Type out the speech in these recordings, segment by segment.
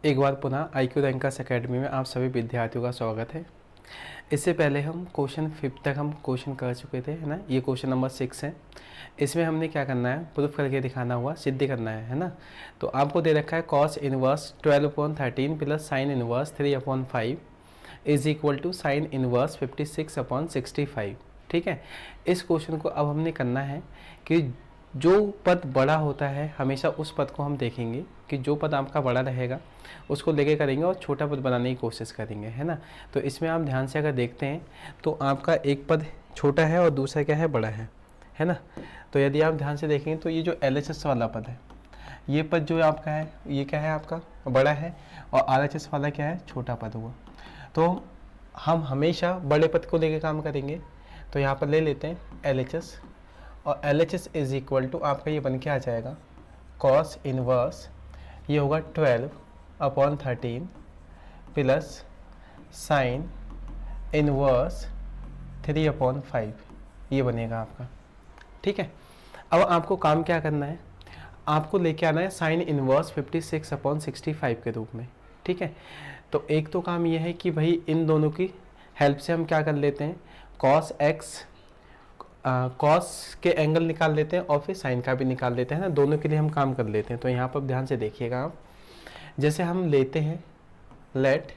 एक बार पुनः IQ rankers academy में आप सभी विद्यार्थियों का स्वागत है। इससे पहले हम क्वेश्चन 5 तक हम क्वेश्चन कर चुके थे, है ना। ये क्वेश्चन नंबर 6 है। इसमें हमने क्या करना है, प्रूफ करके दिखाना हुआ, सिद्ध करना है ना। तो आपको दे रखा है cos inverse 12/13 plus sine inverse 3/5 is equal to sine inverse 56/65। ठीक है। इस क्वेश्चन को अब हमने करना है कि जो पद बड़ा होता है हमेशा उस पद को हम देखेंगे कि जो पद आपका बड़ा रहेगा उसको लेके करेंगे और छोटा पद बनाने की कोशिश करेंगे, है ना। तो इसमें आप ध्यान से अगर देखते हैं तो आपका एक पद छोटा है और दूसरा क्या है, बड़ा है ना। तो यदि आप ध्यान से देखेंगे तो ये जो LHS वाला पद है, ये पद जो आपका है ये क्या है, आपका बड़ा है, और RHS वाला क्या है, छोटा पद हुआ। तो हम हमेशा बड़े पद को लेके काम करेंगे। तो यहाँ पर ले लेते हैं LHS, और LHS इज इक्वल टू आपका ये बन के आ जाएगा कॉस इनवर्स, ये होगा 12/13 प्लस साइन इनवर्स 3/5, ये बनेगा आपका। ठीक है। अब आपको काम क्या करना है, आपको लेके आना है साइन इनवर्स 56/65 के रूप में। ठीक है। तो एक तो काम ये है कि भाई इन दोनों की हेल्प से हम क्या कर लेते हैं, कॉस एक्स कॉस के एंगल निकाल लेते हैं और फिर साइन का भी निकाल लेते हैं ना, दोनों के लिए हम काम कर लेते हैं। तो यहाँ पर ध्यान से देखिएगा आप, जैसे हम लेते हैं लेट,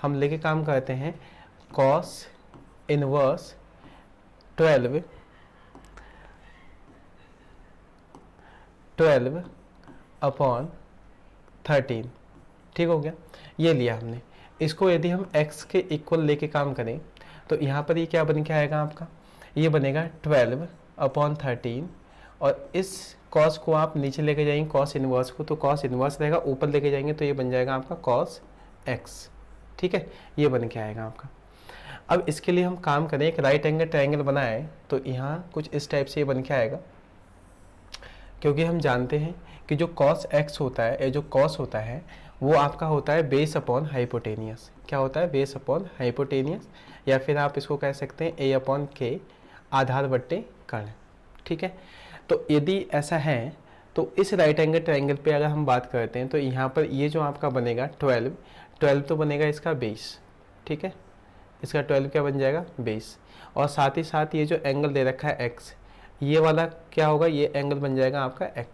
हम लेके काम करते हैं कॉस इनवर्स 12/13। ठीक हो गया, ये लिया हमने। इसको यदि हम x के इक्वल लेके काम करें तो यहाँ पर ये क्या बन के आएगा आपका, ये बनेगा 12/13, और इस कॉस को आप नीचे लेके जाएंगे कॉस इनवर्स को, तो कॉस इनवर्स रहेगा, ऊपर लेके जाएंगे तो ये बन जाएगा आपका कॉस x। ठीक है, ये बन के आएगा आपका। अब इसके लिए हम काम करें, एक राइट एंगल ट्रायंगल बनाए तो यहाँ कुछ इस टाइप से ये बन के आएगा, क्योंकि हम जानते हैं कि जो कॉस x होता है या जो कॉस होता है वो आपका होता है बेस अपॉन हाइपोटेनियस। क्या होता है, बेस अपॉन हाइपोटेनियस, या फिर आप इसको कह सकते हैं A/K, आधार बट्टे कर्ण। ठीक है। तो यदि ऐसा है तो इस राइट एंगल ट्रायंगल पे अगर हम बात करते हैं तो यहाँ पर ये जो आपका बनेगा 12 तो बनेगा इसका बेस। ठीक है, इसका 12 क्या बन जाएगा, बेस, और साथ ही साथ ये जो एंगल दे रखा है x, ये वाला क्या होगा, ये एंगल बन जाएगा आपका x।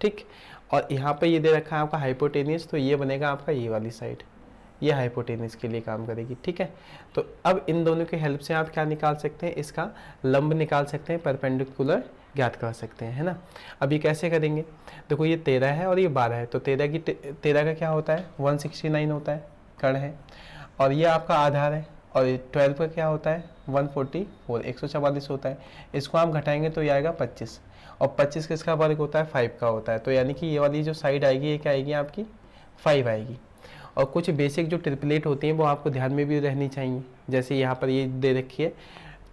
ठीक, और यहाँ पे ये दे रखा है आपका हाइपोटेनियस, तो ये बनेगा आपका ये वाली साइड, ये हाइपोटेनियस के लिए काम करेगी। ठीक है। तो अब इन दोनों की हेल्प से आप क्या निकाल सकते हैं, इसका लंब निकाल सकते हैं, परपेंडिकुलर ज्ञात कर सकते हैं, है ना। अब ये कैसे करेंगे, देखो ये 13 है और ये 12 है, तो 13 का क्या होता है, 169 होता है, कर्ण है, और ये आपका आधार है, और 12 का क्या होता है, 144, 144 होता है। इसको आप घटाएंगे तो ये आएगा 25, और 25 किसका वर्ग होता है, 5 का होता है। तो यानी कि ये वाली जो साइड आएगी ये क्या आएगी आपकी, 5 आएगी। और कुछ बेसिक जो ट्रिपलेट होती हैं वो आपको ध्यान में भी रहनी चाहिए, जैसे यहाँ पर ये दे रखी है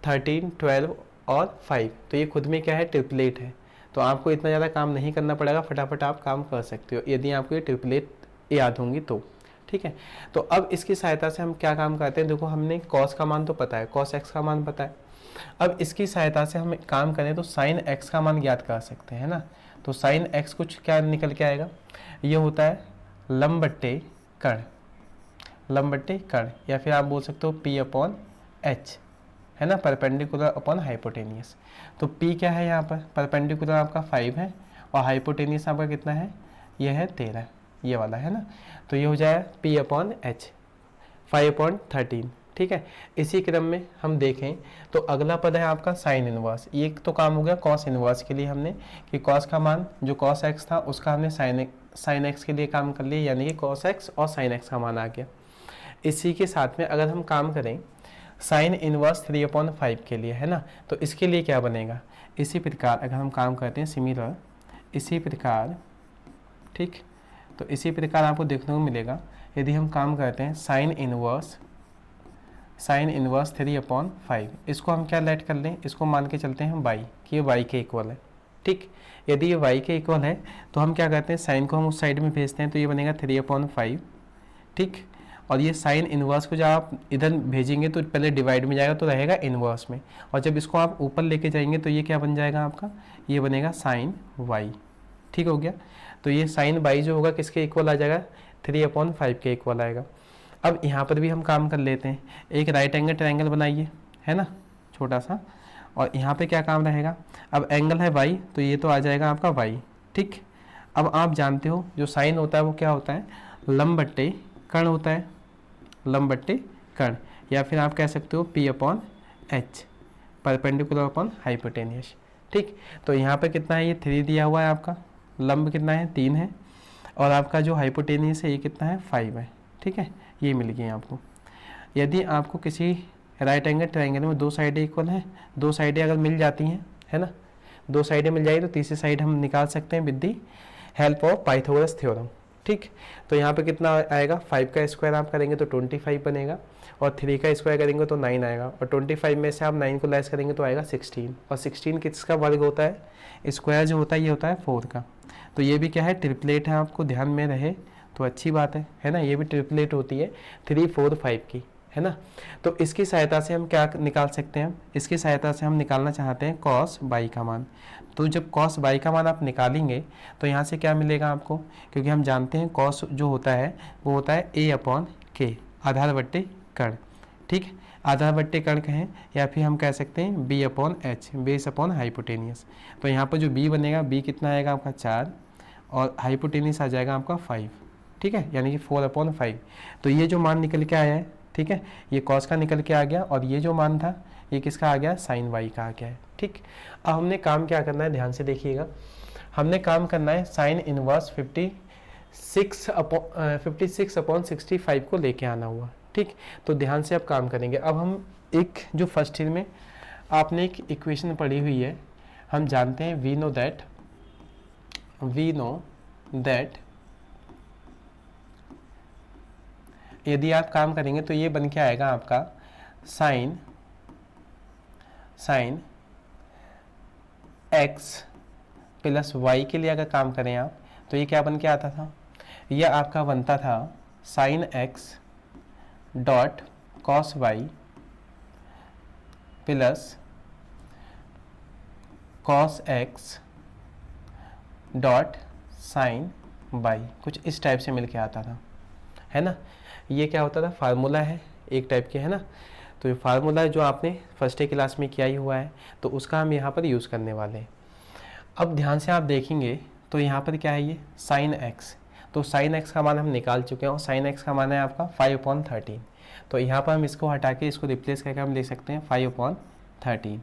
13, 12 और 5, तो ये खुद में क्या है, ट्रिपलेट है। तो आपको इतना ज़्यादा काम नहीं करना पड़ेगा, फटाफट आप काम कर सकते हो यदि आपको ये ट्रिपलेट याद होंगी तो। ठीक है। तो अब इसकी सहायता से हम क्या काम करते हैं, देखो हमने कॉस का मान तो पता है, कॉस एक्स का मान पता है। अब इसकी सहायता से हम काम करें तो साइन एक्स का मान ज्ञात कर सकते हैं, है ना। तो साइन एक्स कुछ क्या निकल के आएगा, ये होता है लंब बट्टे कर्ण, लंब बट्टे कर्ण, या फिर आप बोल सकते हो P/H, है ना, परपेंडिकुलर अपॉन हाइपोटेनियस। तो P क्या है यहाँ पर, परपेंडिकुलर आपका 5 है, और हाइपोटेनियस आपका कितना है, ये है 13, ये वाला, है ना। तो ये हो जाएगा P/H 5/13। ठीक है। इसी क्रम में हम देखें तो अगला पद है आपका साइन इनवर्स। ये तो काम हो गया कॉस इनवर्स के लिए हमने, कि कॉस का मान जो कॉस एक्स था उसका हमने साइन एक्स के लिए काम कर लिया, यानी कि कॉस एक्स और साइन एक्स का मान आ गया। इसी के साथ में अगर हम काम करें साइन इनवर्स 3/5 के लिए, है ना, तो इसके लिए क्या बनेगा, इसी प्रकार अगर हम काम करते हैं सिमिलर, इसी प्रकार, ठीक, तो इसी प्रकार आपको देखने को मिलेगा यदि हम काम करते हैं साइन इनवर्स 3/5, इसको हम क्या लेट कर लें, इसको मान के चलते हैं हम y, कि ये y के इक्वल है। ठीक, यदि ये y के इक्वल है तो हम क्या करते हैं, साइन को हम उस साइड में भेजते हैं, तो ये बनेगा 3/5। ठीक, और ये साइन इनवर्स को जब आप इधर भेजेंगे तो पहले डिवाइड में जाएगा तो रहेगा इनवर्स में, और जब इसको आप ऊपर लेके जाएंगे तो ये क्या बन जाएगा आपका, ये बनेगा साइन y। ठीक हो गया। तो ये साइन y जो होगा किसके इक्वल आ जाएगा, 3/5 के इक्वल आएगा। अब यहाँ पर भी हम काम कर लेते हैं, एक राइट एंगल ट्रायंगल बनाइए, है ना, छोटा सा, और यहाँ पे क्या काम रहेगा, अब एंगल है y, तो ये तो आ जाएगा आपका y, ठीक। अब आप जानते हो जो साइन होता है वो क्या होता है, लंब बट्टे कर्ण होता है, लंब बट्टे कर्ण, या फिर आप कह सकते हो P/H, परपेंडिकुलर अपॉन हाइपोटेनियस, ठीक। तो यहाँ पे कितना है, ये 3 दिया हुआ है आपका, लंब कितना है 3 है, और आपका जो हाइपोटेनियस है ये कितना है 5 है, ठीक है, ये मिल गई आपको। यदि आपको किसी राइट एंगल ट्रायंगल में 2 साइडें इक्वल हैं, 2 साइडें अगर मिल जाती हैं, है ना, 2 साइडें मिल जाएगी तो तीसरी साइड हम निकाल सकते हैं with the help of Pythagoras theorem, ठीक। तो यहाँ पे कितना आएगा, 5 का स्क्वायर आप करेंगे तो 25 बनेगा, और 3 का स्क्वायर करेंगे तो 9 आएगा, और 25 में से आप 9 को लेस करेंगे तो आएगा 16, और 16 किसका वर्ग होता है, स्क्वायर जो होता है ये होता है 4 का। तो ये भी क्या है, ट्रिपलेट है, आपको ध्यान में रहे तो अच्छी बात है ना, ये भी ट्रिपलेट होती है 3, 4, 5 की, है ना। तो इसकी सहायता से हम क्या निकाल सकते हैं, इसकी सहायता से हम निकालना चाहते हैं cos y का मान। तो जब cos y का मान आप निकालेंगे तो यहाँ से क्या मिलेगा आपको, क्योंकि हम जानते हैं cos जो होता है वो होता है A/K, आधार बट्टे कर्ण, ठीक, आधार बट्टे कर्ण कहें, या फिर हम कह सकते हैं B/H, बेस अपॉन हाइपोटेनियस। तो यहाँ पर जो b बनेगा, b कितना आएगा आपका 4, और हाइपोटेनियस आ जाएगा आपका 5, ठीक है, यानी कि 4/5। तो ये जो मान निकल के आया है, ठीक है, ये कॉस का निकल के आ गया, और ये जो मान था ये किसका आ गया, साइन वाई का आ गया है, ठीक। अब हमने काम क्या करना है, ध्यान से देखिएगा, हमने काम करना है साइन इनवर्स 56/65 को लेके आना हुआ, ठीक। तो ध्यान से अब काम करेंगे। अब हम एक जो फर्स्ट ईयर में आपने एक इक्वेशन पढ़ी हुई है, हम जानते हैं वी नो दैट यदि आप काम करेंगे तो ये बन के आएगा आपका साइन x प्लस वाई के लिए अगर काम करें आप तो ये क्या बन के आता था, ये आपका बनता था sine x dot cos y plus cos x dot sine y, कुछ इस टाइप से मिल के आता था, है ना। ये क्या होता था, फार्मूला है एक टाइप के, है ना। तो ये फार्मूला जो आपने फर्स्ट ईयर क्लास में किया ही हुआ है, तो उसका हम यहाँ पर यूज़ करने वाले हैं। अब ध्यान से आप देखेंगे तो यहाँ पर क्या है, ये साइन x, तो साइन x का मान हम निकाल चुके हैं, और साइन x का मान है आपका 5/13। तो यहाँ पर हम इसको हटा के इसको रिप्लेस करके हम लिख सकते हैं 5/13,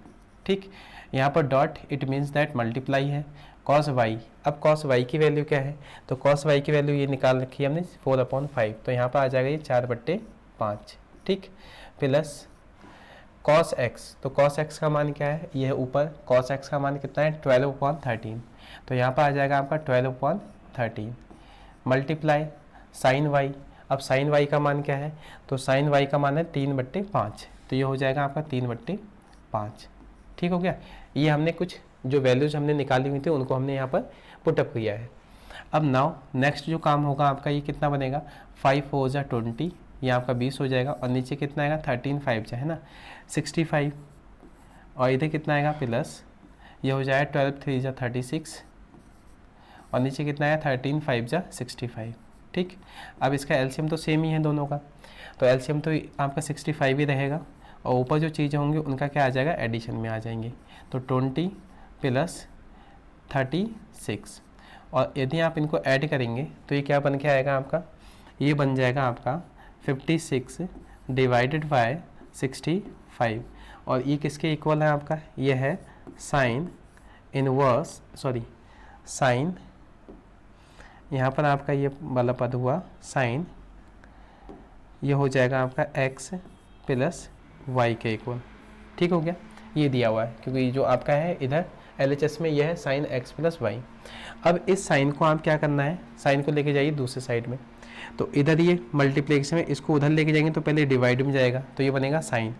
ठीक। यहाँ पर dot, it means that multiply है, कॉस वाई, अब कॉस वाई की वैल्यू क्या है, तो कॉस वाई की वैल्यू ये निकाल रखी है हमने 4/5, तो यहाँ पर आ जाएगा ये 4/5, ठीक, प्लस कॉस एक्स, तो कॉस एक्स का मान क्या है, ये है ऊपर, कॉस एक्स का मान कितना है 12/13, तो यहाँ पर आ जाएगा आपका 12/13, मल्टीप्लाई साइन वाई, अब साइन वाई का मान क्या है, तो साइन वाई का मान है 3/5, तो ये हो जाएगा आपका 3/5, ठीक हो गया। ये हमने कुछ जो वैल्यूज हमने निकाली हुई थी उनको हमने यहाँ पर पुटअप किया है। अब नाउ नेक्स्ट जो काम होगा आपका, ये कितना बनेगा, 5 4 जा 20, ये आपका 20 हो जाएगा, और नीचे कितना आएगा 13 5 जा, है ना, 65, और इधर कितना आएगा प्लस, ये हो जाएगा 12 3 जा 36, और नीचे कितना आया 13 5 जा 65, ठीक। अब इसका एलसीएम तो सेम ही है दोनों का, तो एलसीएम तो आपका 65 ही रहेगा, और ऊपर जो चीज़ें होंगी उनका क्या आ जाएगा, एडिशन में आ जाएंगे, तो 20 प्लस 36, और यदि आप इनको ऐड करेंगे तो ये क्या बन के आएगा आपका, ये बन जाएगा आपका 56 डिवाइडेड बाय 65, और ये किसके इक्वल है आपका, ये है साइन इनवर्स, साइन, यहाँ पर आपका ये वाला पद हुआ साइन, ये हो जाएगा आपका x प्लस वाई के इक्वल, ठीक हो गया। ये दिया हुआ है क्योंकि जो आपका है इधर LHS में यह है साइन x प्लस वाई। अब इस साइन को आप क्या करना है, साइन को लेके जाइए दूसरे साइड में, तो इधर ये मल्टीप्लिकेशन में इसको उधर लेके जाएंगे तो पहले डिवाइड में जाएगा तो ये बनेगा साइन,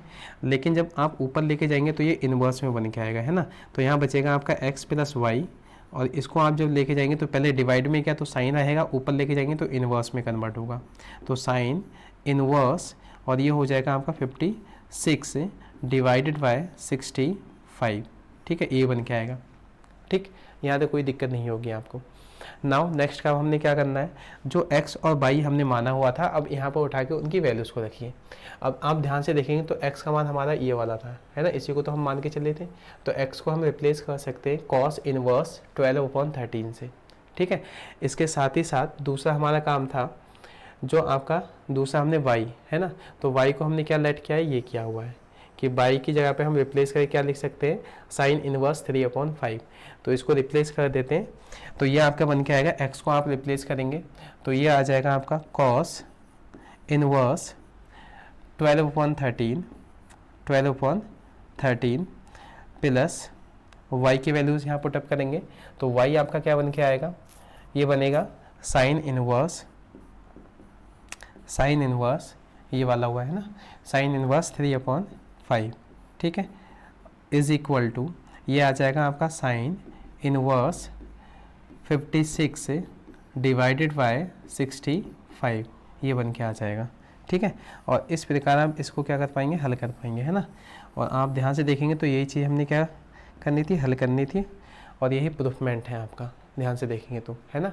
लेकिन जब आप ऊपर लेके जाएंगे तो ये इन्वर्स में बन के आएगा, है ना। तो यहाँ बचेगा आपका x प्लस वाई, और इसको आप जब लेके जाएंगे तो पहले डिवाइड में क्या, तो साइन रहेगा, ऊपर लेके जाएंगे तो इन्वर्स में कन्वर्ट होगा, तो साइन इन्वर्स, और ये हो जाएगा आपका 56 डिवाइडेड बाय 65, ठीक है, ये बन के आएगा, ठीक। यहाँ तो कोई दिक्कत नहीं होगी आपको। नाउ नेक्स्ट काम हमने क्या करना है, जो x और y हमने माना हुआ था अब यहाँ पर उठा के उनकी वैल्यूज़ को रखिए। अब आप ध्यान से देखेंगे तो x का मान हमारा ये वाला था, है ना, इसी को तो हम मान के चले थे। तो x को हम रिप्लेस कर सकते हैं cos इनवर्स 12/13 से, ठीक है। इसके साथ ही साथ दूसरा हमारा काम था जो आपका दूसरा हमने y, है ना, तो y को हमने क्या लेट किया है, ये किया हुआ है कि y की जगह पे हम रिप्लेस करके क्या लिख सकते हैं, साइन इनवर्स 3/5। तो इसको रिप्लेस कर देते हैं, तो ये आपका बन के आएगा, x को आप रिप्लेस करेंगे तो ये आ जाएगा आपका cos इनवर्स 12/13 प्लस y की वैल्यूज़ यहाँ पुटअप करेंगे तो y आपका क्या बन के आएगा, ये बनेगा साइन इनवर्स ये वाला हुआ है ना, साइन इनवर्स 3/5, ठीक है, इज इक्वल टू ये आ जाएगा आपका साइन इनवर्स 56 डिवाइडेड बाय 65, ये बन के आ जाएगा, ठीक है। और इस प्रकार आप इसको क्या कर पाएंगे, हल कर पाएंगे, है ना। और आप ध्यान से देखेंगे तो यही चीज़ हमने क्या करनी थी, हल करनी थी, और यही प्रूफमेंट है आपका, ध्यान से देखेंगे तो, है ना।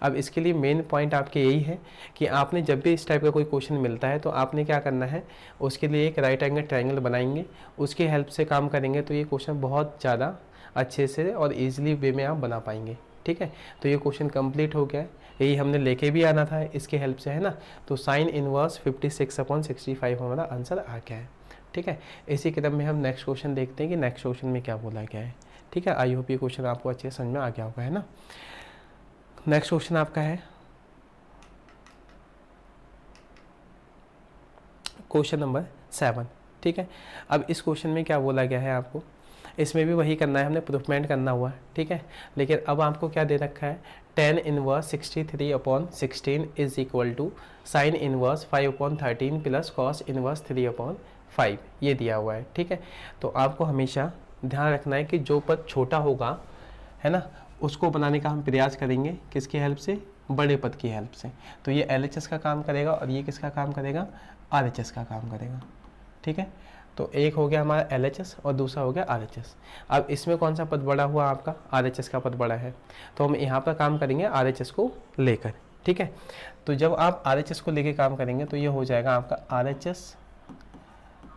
अब इसके लिए मेन पॉइंट आपके यही है कि आपने जब भी इस टाइप का कोई क्वेश्चन मिलता है तो आपने क्या करना है, उसके लिए एक राइट एंगल ट्रायंगल बनाएंगे, उसकी हेल्प से काम करेंगे तो ये क्वेश्चन बहुत ज़्यादा अच्छे से और ईजिली वे में आप बना पाएंगे, ठीक है। तो ये क्वेश्चन कंप्लीट हो गया है, यही हमने लेके भी आना था इसके हेल्प से, है ना। तो साइन इनवर्स 56/65 हमारा आंसर आ गया है, ठीक है। इसी क्रम में हम नेक्स्ट क्वेश्चन देखते हैं कि नेक्स्ट क्वेश्चन में क्या बोला गया है, ठीक है। आई होप ये क्वेश्चन आपको अच्छे से समझ में आ गया होगा, है ना। नेक्स्ट क्वेश्चन आपका है क्वेश्चन नंबर 7, ठीक है। अब इस क्वेश्चन में क्या बोला गया है आपको, इसमें भी वही करना है, हमने प्रूफमेंट करना हुआ है, ठीक है। लेकिन अब आपको क्या दे रखा है, tan inverse 63/16 is equal to sine inverse 5/13 plus cos inverse 3/5, ये दिया हुआ है, ठीक है। तो आपको हमेशा ध्यान रखना है कि जो पद छोटा होगा, है ना, उसको बनाने का हम प्रयास करेंगे, किसकी हेल्प से, बड़े पद की हेल्प से। तो ये LHS का काम करेगा और ये किसका काम करेगा, RHS का काम करेगा, ठीक है। तो एक हो गया हमारा LHS और दूसरा हो गया RHS। अब इसमें कौन सा पद बड़ा हुआ आपका, RHS का पद बड़ा है, तो हम यहाँ पर काम करेंगे RHS को लेकर, ठीक है। तो जब आप RHS को लेकर काम करेंगे तो ये हो जाएगा आपका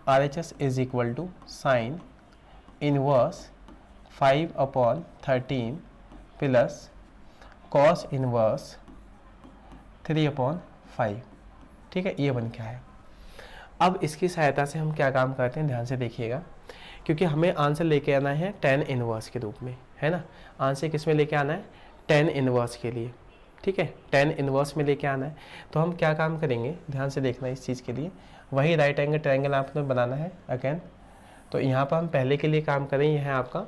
RHS is equal to sine inverse 5/13 plus cos inverse 3/5, ठीक है, ये बन के आया। अब इसकी सहायता से हम क्या काम करते हैं, ध्यान से देखिएगा, क्योंकि हमें आंसर लेके आना है tan इनवर्स के रूप में, है ना। आंसर किस में लेके आना है, tan इनवर्स के लिए, ठीक है, tan इनवर्स में लेके आना है। तो हम क्या काम करेंगे, ध्यान से देखना इस चीज़ के लिए, वही राइट एंगल ट्रायंगल आपको बनाना है अगेन। तो यहाँ पर हम पहले के लिए काम करें, यह है आपका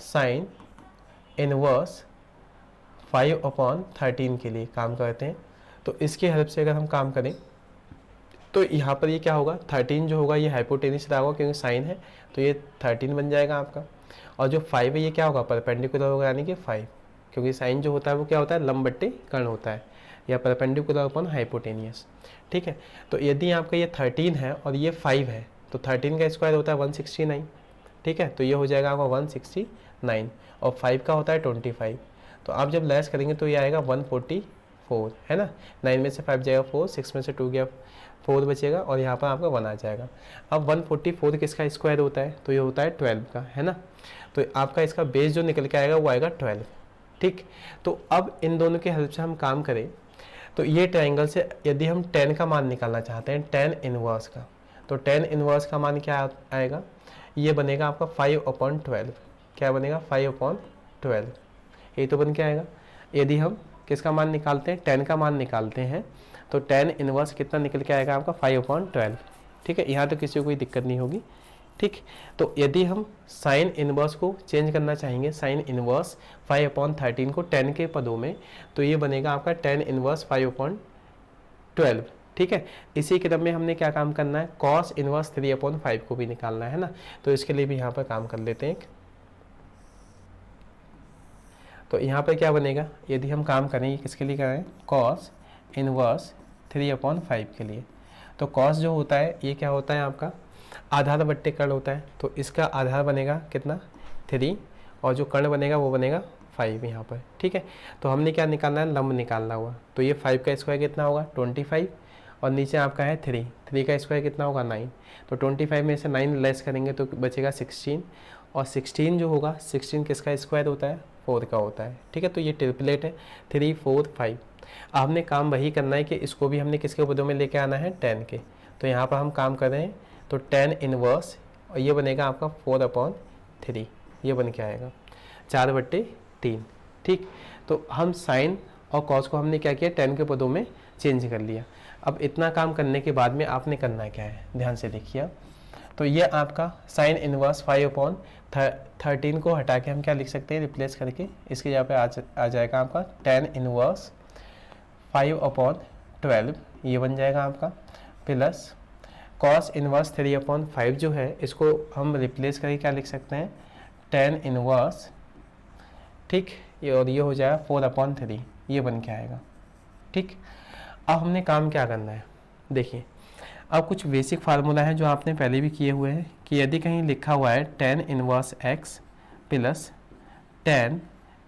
साइन इनवर्स 5/13 के लिए काम करते हैं। तो इसकी हेल्प से अगर हम काम करें तो यहाँ पर ये क्या होगा, 13 जो होगा ये हाइपोटेनिस रहा होगा क्योंकि साइन है, तो ये 13 बन जाएगा आपका। और जो 5 है ये क्या होगा, परपेंडिकुलर होगा, यानी कि 5, क्योंकि साइन जो होता है वो क्या होता है, लंब बट्टे कर्ण होता है, या परपेंडिकुलर अपॉन हाइपोटेनियस, ठीक है। तो यदि आपका ये 13 है और ये 5 है तो 13 का स्क्वायर होता है 169, ठीक है। तो ये हो जाएगा आपका 169 और 5 का होता है 25। तो आप जब लेस करेंगे तो ये आएगा 144, है ना। 9 में से 5 जाएगा 4, 6 में से 2 गया 4 बचेगा और यहाँ पर आपका 1 आ जाएगा। अब 144 किसका स्क्वायर होता है, तो ये होता है 12 का, है ना। तो आपका इसका बेस जो निकल के आएगा वो आएगा 12, ठीक। तो अब इन दोनों के हेल्प से हम काम करें तो ये ट्रायंगल से यदि हम tan का मान निकालना चाहते हैं, tan इनवर्स का, तो tan इनवर्स का मान क्या आएगा, ये बनेगा आपका 5/12, क्या बनेगा 5/12, ये तो बन के आएगा। यदि हम किसका मान निकालते हैं, tan का मान निकालते हैं, तो tan इनवर्स कितना निकल के आएगा आपका 5/12, ठीक है। यहाँ तो किसी को कोई दिक्कत नहीं होगी, ठीक। तो यदि हम साइन इनवर्स को चेंज करना चाहेंगे, साइन इनवर्स 5/13 को tan के पदों में, तो ये बनेगा आपका tan इनवर्स 5/12, ठीक है। इसी क्रम में हमने क्या काम करना है, cos इनवर्स 3/5 को भी निकालना है ना। तो इसके लिए भी यहाँ पर काम कर लेते हैं। तो यहाँ पर क्या बनेगा, यदि हम काम करें, किसके लिए करें, cos इनवर्स 3/5 के लिए। तो cos जो होता है ये क्या होता है आपका, आधार बट्टे कर्ण होता है, तो इसका आधार बनेगा कितना 3 और जो कर्ण बनेगा वो बनेगा 5 यहाँ पर, ठीक है। तो हमने क्या निकालना है, लंब निकालना हुआ। तो ये 5 का स्क्वायर कितना होगा 25, और नीचे आपका है 3 का स्क्वायर कितना होगा 9। तो 25 में से 9 लेस करेंगे तो बचेगा 16, और 16 जो होगा 16 किसका स्क्वायर होता है 4 का होता है, ठीक है। तो ये ट्रिपलेट है 3 4 5। अब हमने काम वही करना है कि इसको भी हमने किसके पदों में लेके आना है 10 के। तो यहाँ पर हम काम कर रहे हैं, तो 10 इनवर्स, और ये बनेगा आपका 4/3, ये बन के आएगा 4/3, ठीक। तो हम साइन और कॉस को हमने क्या किया 10 के पदों में चेंज कर लिया। अब इतना काम करने के बाद में आपने करना क्या है, ध्यान से देखिए। तो ये आपका साइन इनवर्स 5/13 को हटा के हम क्या लिख सकते हैं, रिप्लेस करके इसके जगह पे आ जाएगा आपका 10 इनवर्स 5/12, ये बन जाएगा आपका, प्लस कॉस इनवर्स 3/5 जो है इसको हम रिप्लेस करके क्या लिख सकते हैं 10 इनवर्स, ठीक। ये और ये हो जाएगा 4/3, ये बन के आएगा, ठीक। अब हमने काम क्या करना है, देखिए अब कुछ बेसिक फार्मूला है जो आपने पहले भी किए हुए हैं, कि यदि कहीं लिखा हुआ है 10 inverse x plus 10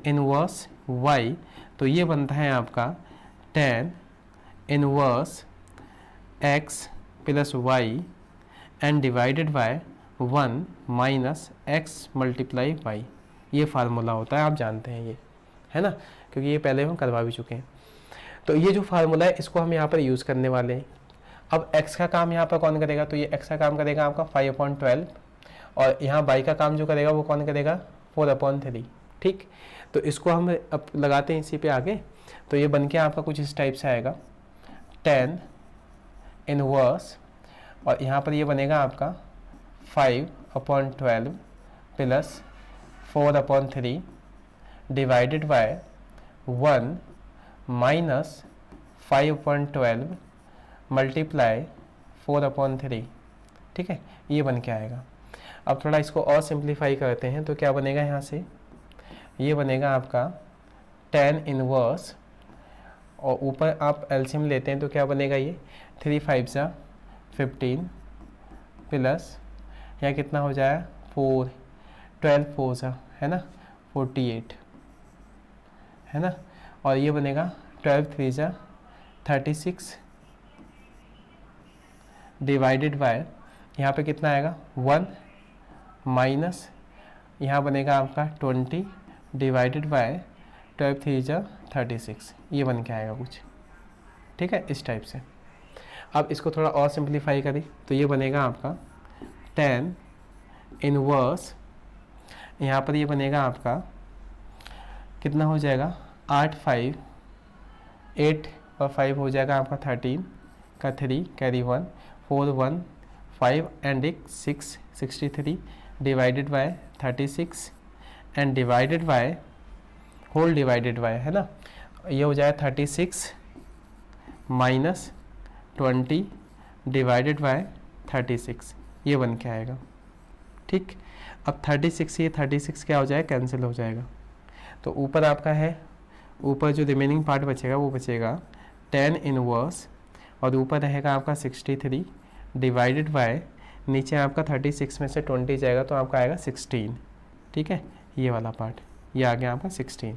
inverse y, तो ये बनता है आपका 10 inverse x plus y and divided by 1 minus x multiply y। ये फार्मूला होता है, आप जानते हैं ये, है ना, क्योंकि ये पहले हम करवा भी चुके हैं। तो ये जो फार्मूला है इसको हम यहाँ पर यूज़ करने वाले हैं। अब x का काम यहाँ पर कौन करेगा, तो ये x का काम करेगा आपका 5/12, और यहाँ y का काम जो करेगा वो कौन करेगा 4/3, ठीक। तो इसको हम अब लगाते हैं इसी पे आगे। तो ये बन के आपका कुछ इस टाइप से आएगा 10 इनवर्स, और यहाँ पर ये बनेगा आपका 5/12 plus 4/3 divided by 1 minus 5/12 multiply 4/3, ठीक है, ये बन के आएगा। अब थोड़ा इसको और सिंप्लीफाई करते हैं, तो क्या बनेगा यहाँ से, ये बनेगा आपका 10 इनवर्स, और ऊपर आप एलसीएम लेते हैं तो क्या बनेगा, ये 3 5 सा 15 प्लस यहाँ कितना हो जाएगा 4, 12 4 सा है ना 48, है ना, और ये बनेगा 12 3 सा 36 डिवाइडेड बाय यहाँ पे कितना आएगा 1 माइनस यहाँ बनेगा आपका 20 डिवाइडेड बाय 12 3 जा 36, ये बन के आएगा कुछ, ठीक है, इस टाइप से। अब इसको थोड़ा और सिंप्लीफाई करें तो ये बनेगा आपका 10 इनवर्स, यहाँ पर ये बनेगा आपका कितना हो जाएगा 8 5 8 और 5 हो जाएगा आपका 13 का 3 carry 1 4 1 5 and 6 63 divided by 36 and divided by whole divided by, है ना, ये हो जाएगा 36 माइनस 20 डिवाइडेड बाय 36, ये बन के आएगा, ठीक। अब 36 ये 36 क्या हो जाएगा कैंसिल हो जाएगा, तो ऊपर आपका है, ऊपर जो रिमेनिंग पार्ट बचेगा वो बचेगा 10 इनवर्स, और ऊपर रहेगा आपका 63 डिवाइडेड बाय नीचे आपका 36 में से 20 जाएगा तो आपका आएगा 16, ठीक है, ये वाला पार्ट ये आ गया आपका 16।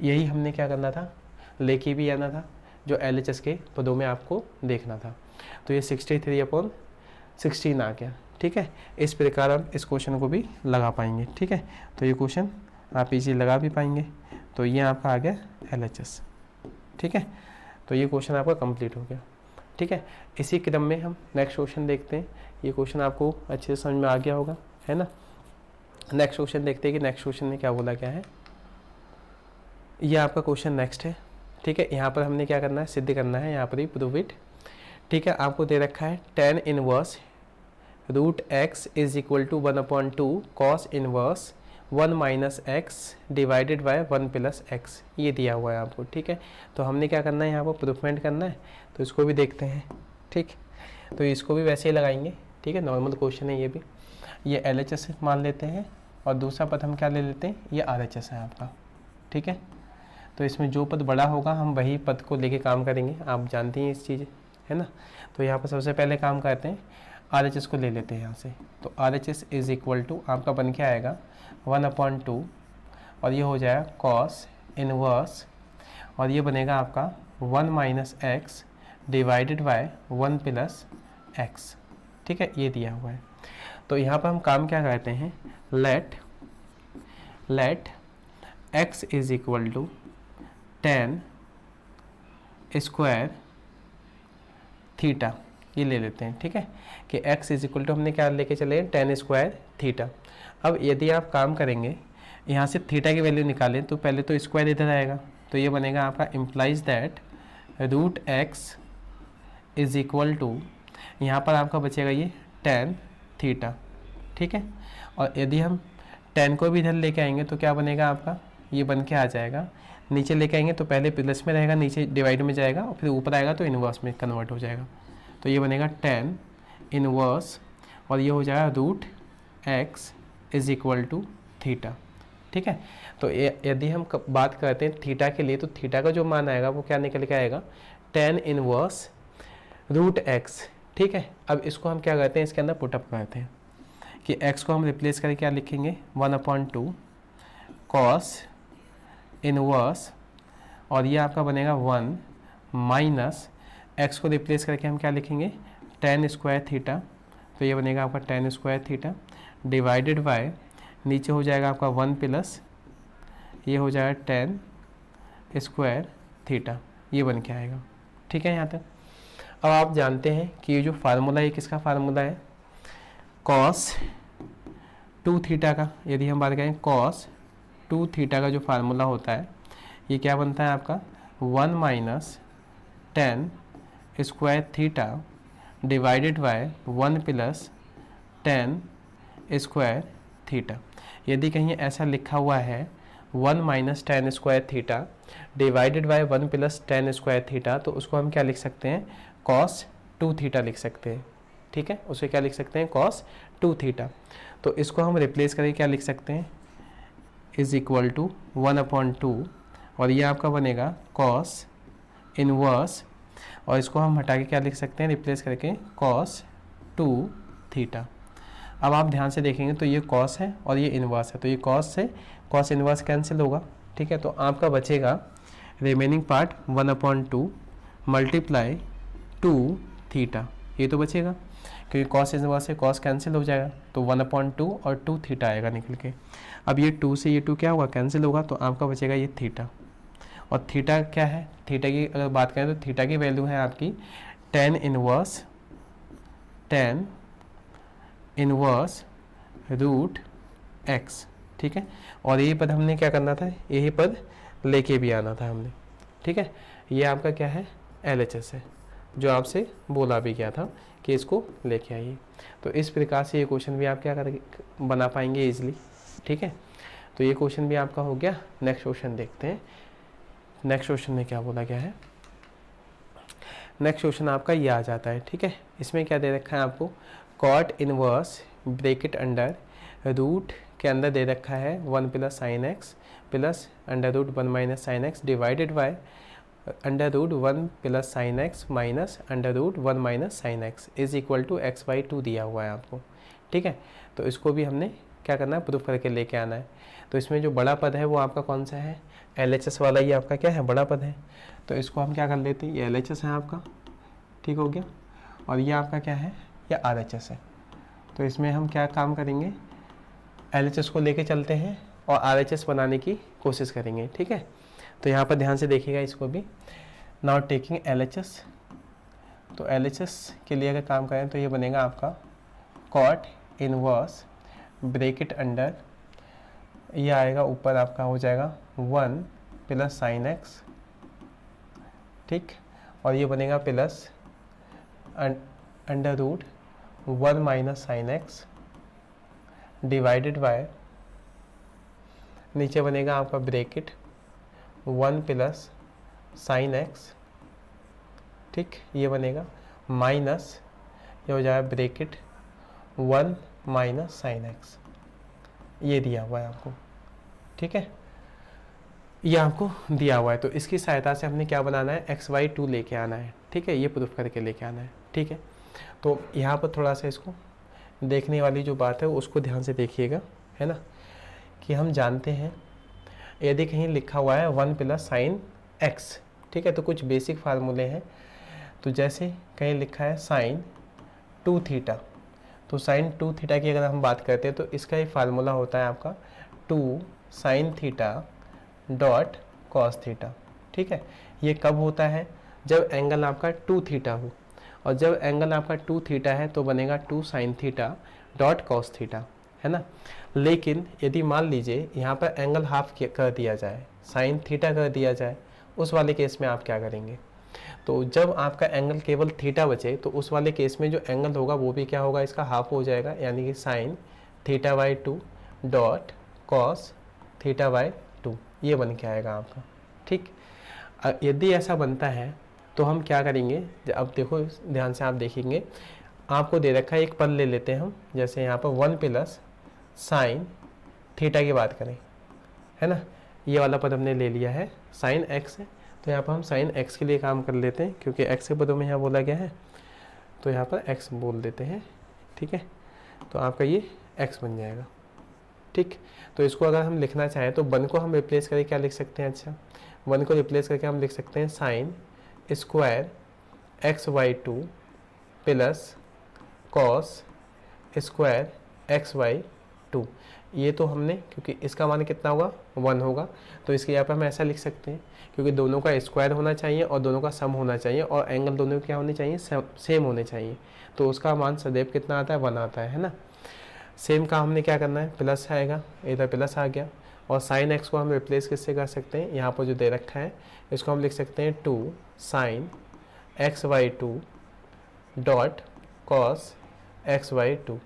यही हमने क्या करना था, लेके भी आना था, जो LHS के पदों में आपको देखना था। तो ये 63/16 आ गया, ठीक है। इस प्रकार हम इस क्वेश्चन को भी लगा पाएंगे, ठीक है। तो ये क्वेश्चन आप इजी लगा भी पाएंगे। तो ये आपका आ गया LHS, ठीक है। तो ये क्वेश्चन आपका कंप्लीट हो गया, ठीक है। इसी क्रम में हम नेक्स्ट क्वेश्चन देखते हैं। ये क्वेश्चन आपको अच्छे से समझ में आ गया होगा, है ना। नेक्स्ट क्वेश्चन देखते हैं कि नेक्स्ट क्वेश्चन में क्या बोला गया है। ये आपका क्वेश्चन नेक्स्ट है, ठीक है। यहाँ पर हमने क्या करना है, सिद्ध करना है, यहाँ पर ही प्रूव इट, ठीक है। आपको दे रखा है 10 inverse √x is equal to 1/2 cos inverse 1 minus x divided by 1 plus x, ये दिया हुआ है आपको, ठीक है। तो हमने क्या करना है, यहाँ पर प्रूफमेंट करना है, तो इसको भी देखते हैं, ठीक। तो इसको भी वैसे ही लगाएंगे, ठीक है, नॉर्मल क्वेश्चन है ये भी। ये LHS मान लेते हैं, और दूसरा पद हम क्या ले लेते हैं, ये RHS है आपका, ठीक है। तो इसमें जो पद बड़ा होगा हम वही पद को लेके काम करेंगे, आप जानती हैं इस चीज़, है ना। तो यहाँ पर सबसे पहले काम करते हैं, RHS को ले लेते हैं यहाँ से। तो RHS इज इक्वल टू आपका बन के आएगा 1/2 और ये हो जाएगा कॉस इनवर्स, और ये बनेगा आपका 1 minus x divided by 1 plus x. ठीक है, ये दिया हुआ है। तो यहाँ पर हम काम क्या करते हैं, let x is equal to 10 square theta, ये ले लेते हैं। ठीक है, कि x इज इक्वल टू हमने क्या लेके चले 10 स्क्वायर थीटा। अब यदि आप काम करेंगे यहाँ से थीटा की वैल्यू निकालें तो पहले तो स्क्वायर इधर आएगा, तो ये बनेगा आपका implies that root x is equal to, यहाँ पर आपका बचेगा ये 10 थीटा। ठीक है, और यदि हम 10 को भी इधर लेके आएंगे तो क्या बनेगा आपका, ये बन के आ जाएगा। नीचे लेके आएंगे तो पहले प्लस में रहेगा, नीचे डिवाइड में जाएगा, और फिर ऊपर आएगा तो इनवर्स में कन्वर्ट हो जाएगा। तो ये बनेगा 10 इनवर्स, और ये हो जाएगा root x is equal to theta. ठीक है, तो यदि हम बात करते हैं थीटा के लिए, तो थीटा का जो मान आएगा वो क्या निकल के आएगा 10 इनवर्स रूट एक्स। ठीक है, अब इसको हम क्या करते हैं, इसके अंदर पुटअप करते हैं कि x को हम रिप्लेस करके क्या लिखेंगे 1/2 कॉस इनवर्स, और ये आपका बनेगा 1 माइनस x को रिप्लेस करके हम क्या लिखेंगे 10 स्क्वायर थीटा, तो ये बनेगा आपका 10 स्क्वायर थीटा डिवाइडेड बाय, नीचे हो जाएगा आपका 1 प्लस, ये हो जाएगा 10 स्क्वायर थीटा, ये बन के आएगा। ठीक है, यहाँ तक। अब आप जानते हैं कि ये जो फार्मूला है किसका फार्मूला है, कॉस 2 थीटा का। यदि हम बात करें कॉस 2 थीटा का जो फार्मूला होता है, ये क्या बनता है आपका 1 minus 10 square theta divided by 1 plus 10 square theta. यदि कहीं ऐसा लिखा हुआ है 1 minus 10 square theta divided by 1 plus 10 square theta, तो उसको हम क्या लिख सकते हैं कॉस 2 थीटा लिख सकते हैं। ठीक है, उसे क्या लिख सकते हैं कॉस 2 थीटा। तो इसको हम रिप्लेस करके क्या लिख सकते हैं इज इक्वल टू 1/2, और ये आपका बनेगा कॉस इनवर्स, और इसको हम हटा के क्या लिख सकते हैं रिप्लेस करके कॉस 2 थीटा। अब आप ध्यान से देखेंगे तो ये कॉस है और ये इनवर्स है, तो ये कॉस से कॉस इनवर्स कैंसिल होगा। ठीक है, तो आपका बचेगा रिमेनिंग पार्ट 1/2 मल्टीप्लाई 2 थीटा, ये तो बचेगा क्योंकि कॉस इनवर्स से कॉस कैंसिल हो जाएगा, तो 1/2 और 2 थीटा आएगा निकल के। अब ये 2 से ये 2 क्या होगा कैंसिल होगा, तो आपका बचेगा ये थीटा। और थीटा क्या है, थीटा की अगर बात करें तो थीटा की वैल्यू है आपकी 10 इनवर्स रूट एक्स। ठीक है, और यही पद हमने क्या करना था, यही पद लेके भी आना था हमने। ठीक है, ये आपका क्या है LHS है, जो आपसे बोला भी गया था कि इसको लेके आइए। तो इस प्रकार से ये क्वेश्चन भी आप क्या कर बना पाएंगे इजीली। ठीक है, तो ये क्वेश्चन भी आपका हो गया। नेक्स्ट क्वेश्चन देखते हैं, नेक्स्ट क्वेश्चन में क्या बोला गया है। नेक्स्ट क्वेश्चन आपका ये आ जाता है। ठीक है, इसमें क्या दे रखा है आपको, cot inverse bracket under root के अंदर दे रखा है 1 plus sine x plus under root 1 minus sine x divided by under root 1 plus sine x minus under root 1 minus sine x is equal to x/2 दिया हुआ है आपको। ठीक है, तो इसको भी हमने क्या करना है प्रूफ करके लेके आना है। तो इसमें जो बड़ा पद है वो आपका कौन सा है, LHS वाला, ये आपका क्या है बड़ा पद है। तो इसको हम क्या कर लेते हैं, ये LHS है आपका, ठीक हो गया, और ये आपका क्या है, ये RHS है। तो इसमें हम क्या काम करेंगे, LHS को लेके चलते हैं और RHS बनाने की कोशिश करेंगे। ठीक है, तो यहाँ पर ध्यान से देखिएगा इसको भी। नाउ टेकिंग LHS, तो LHS के लिए अगर काम करें तो ये बनेगा आपका कॉट इनवर्स ब्रैकेट अंडर, ये आएगा ऊपर आपका हो जाएगा 1 प्लस साइन एक्स, ठीक, और ये बनेगा plus under root 1 minus sine x divided by, नीचे बनेगा आपका ब्रैकेट 1 प्लस साइन एक्स, ठीक, ये बनेगा माइनस, ये हो जाएगा ब्रैकेट 1 माइनस साइन एक्स, ये दिया हुआ है आपको। ठीक है, ये आपको दिया हुआ है, तो इसकी सहायता से हमने क्या बनाना है, x/2 लेके आना है। ठीक है, ये प्रूफ करके लेके आना है। ठीक है, तो यहाँ पर थोड़ा सा इसको देखने वाली जो बात है उसको ध्यान से देखिएगा, है ना, कि हम जानते हैं यदि कहीं लिखा हुआ है 1 प्लस साइन एक्स, ठीक है, तो कुछ बेसिक फार्मूले हैं। तो जैसे कहीं लिखा है साइन 2 थीटा, तो साइन 2 थीटा की अगर हम बात करते हैं तो इसका एक फार्मूला होता है आपका 2 sine theta dot cos theta, ठीक है। ये कब होता है? जब एंगल आपका 2 थीटा हो, और जब एंगल आपका 2 थीटा है तो बनेगा 2 sine theta dot cos theta, है ना। लेकिन यदि मान लीजिए यहाँ पर एंगल हाफ कर दिया जाए, साइन थीटा कर दिया जाए, उस वाले केस में आप क्या करेंगे? तो जब आपका एंगल केवल थीटा बचे तो उस वाले केस में जो एंगल होगा वो भी क्या होगा, इसका हाफ हो जाएगा, यानी कि sine theta by 2 dot cos theta by 2, ये बन के आएगा आपका, ठीक। यदि ऐसा बनता है तो हम क्या करेंगे? अब देखो ध्यान से आप देखेंगे, आपको दे रखा है एक पद ले लेते हैं हम, जैसे यहाँ पर 1 प्लस साइन थीटा की बात करें, है ना, ये वाला पद हमने ले लिया है, साइन एक्स है, तो यहाँ पर हम साइन एक्स के लिए काम कर लेते हैं, क्योंकि एक्स के पदों में यहाँ बोला गया है, तो यहाँ पर एक्स बोल देते हैं, ठीक है। तो आपका ये एक्स बन जाएगा, ठीक। तो इसको अगर हम लिखना चाहें तो 1 को हम रिप्लेस करके क्या लिख सकते हैं? अच्छा, 1 को रिप्लेस करके हम लिख सकते हैं sine square x by 2 plus cos square x by 2। ये तो हमने, क्योंकि इसका मान कितना होगा? 1 होगा, तो इसके यहाँ पर हम ऐसा लिख सकते हैं, क्योंकि दोनों का स्क्वायर होना चाहिए और दोनों का सम होना चाहिए, और एंगल दोनों क्या होने चाहिए? सेम होने चाहिए। तो उसका मान सदैव कितना आता है? 1 आता है ना। सेम का हमने क्या करना है? प्लस आएगा, इधर प्लस आ गया, और साइन एक्स को हम रिप्लेस किससे कर सकते हैं? यहाँ पर जो दे रखा है इसको हम लिख सकते हैं 2 sine x by 2 dot cos x by 2,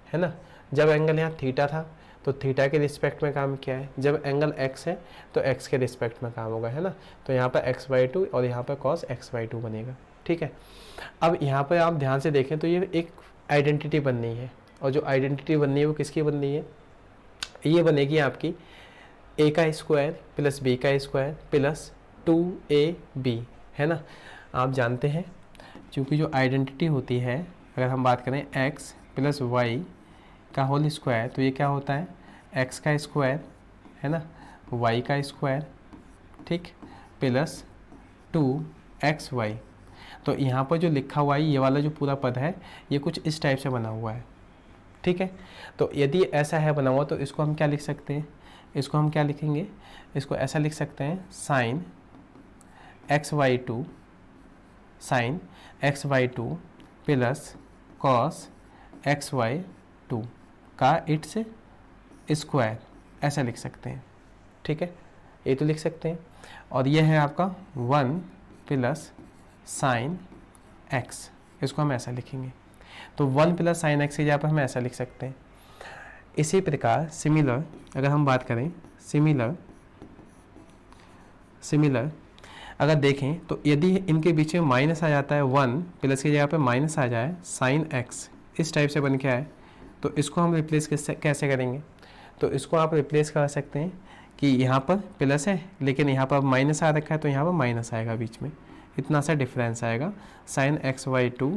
है ना। जब एंगल यहाँ थीटा था तो थीटा के रिस्पेक्ट में काम किया है, जब एंगल एक्स है तो एक्स के रिस्पेक्ट में काम होगा, है ना। तो यहाँ पर एक्स बाई 2 और यहाँ पर कॉस एक्स बाई 2 बनेगा, ठीक है। अब यहाँ पर आप ध्यान से देखें तो ये एक आइडेंटिटी बननी है, और जो आइडेंटिटी बननी है वो किसकी बननी है? ये बनेगी आपकी ए का स्क्वायर प्लस बी का स्क्वायर प्लस 2ab, है ना। आप जानते हैं क्योंकि जो आइडेंटिटी होती है, अगर हम बात करें x प्लस वाई का होल स्क्वायर, तो ये क्या होता है? x का स्क्वायर, है ना, y का स्क्वायर, ठीक, प्लस 2xy। तो यहाँ पर जो लिखा हुआ है ये वाला जो पूरा पद है ये कुछ इस टाइप से बना हुआ है, ठीक है। तो यदि ऐसा है बना हुआ तो इसको हम क्या लिख सकते हैं? इसको हम क्या लिखेंगे? इसको ऐसा लिख सकते हैं sine x by 2 sine x by 2 plus cos x by 2 का इट्स स्क्वायर, ऐसा लिख सकते हैं, ठीक है। ये तो लिख सकते हैं, और ये है आपका 1 प्लस साइन एक्स, इसको हम ऐसा लिखेंगे। तो 1 प्लस साइन एक्स की जगह पर हम ऐसा लिख सकते हैं। इसी प्रकार सिमिलर अगर हम बात करें, सिमिलर अगर देखें तो यदि इनके बीच में माइनस आ जाता है, 1 प्लस की जगह पर माइनस आ जाए, साइन एक्स इस टाइप से बन के आए, तो इसको हम रिप्लेस कैसे करेंगे? तो इसको आप रिप्लेस कर सकते हैं कि यहाँ पर प्लस है लेकिन यहाँ पर माइनस आ रखा है, तो यहाँ पर माइनस आएगा बीच में, इतना सा डिफरेंस आएगा, साइन एक्स वाई 2,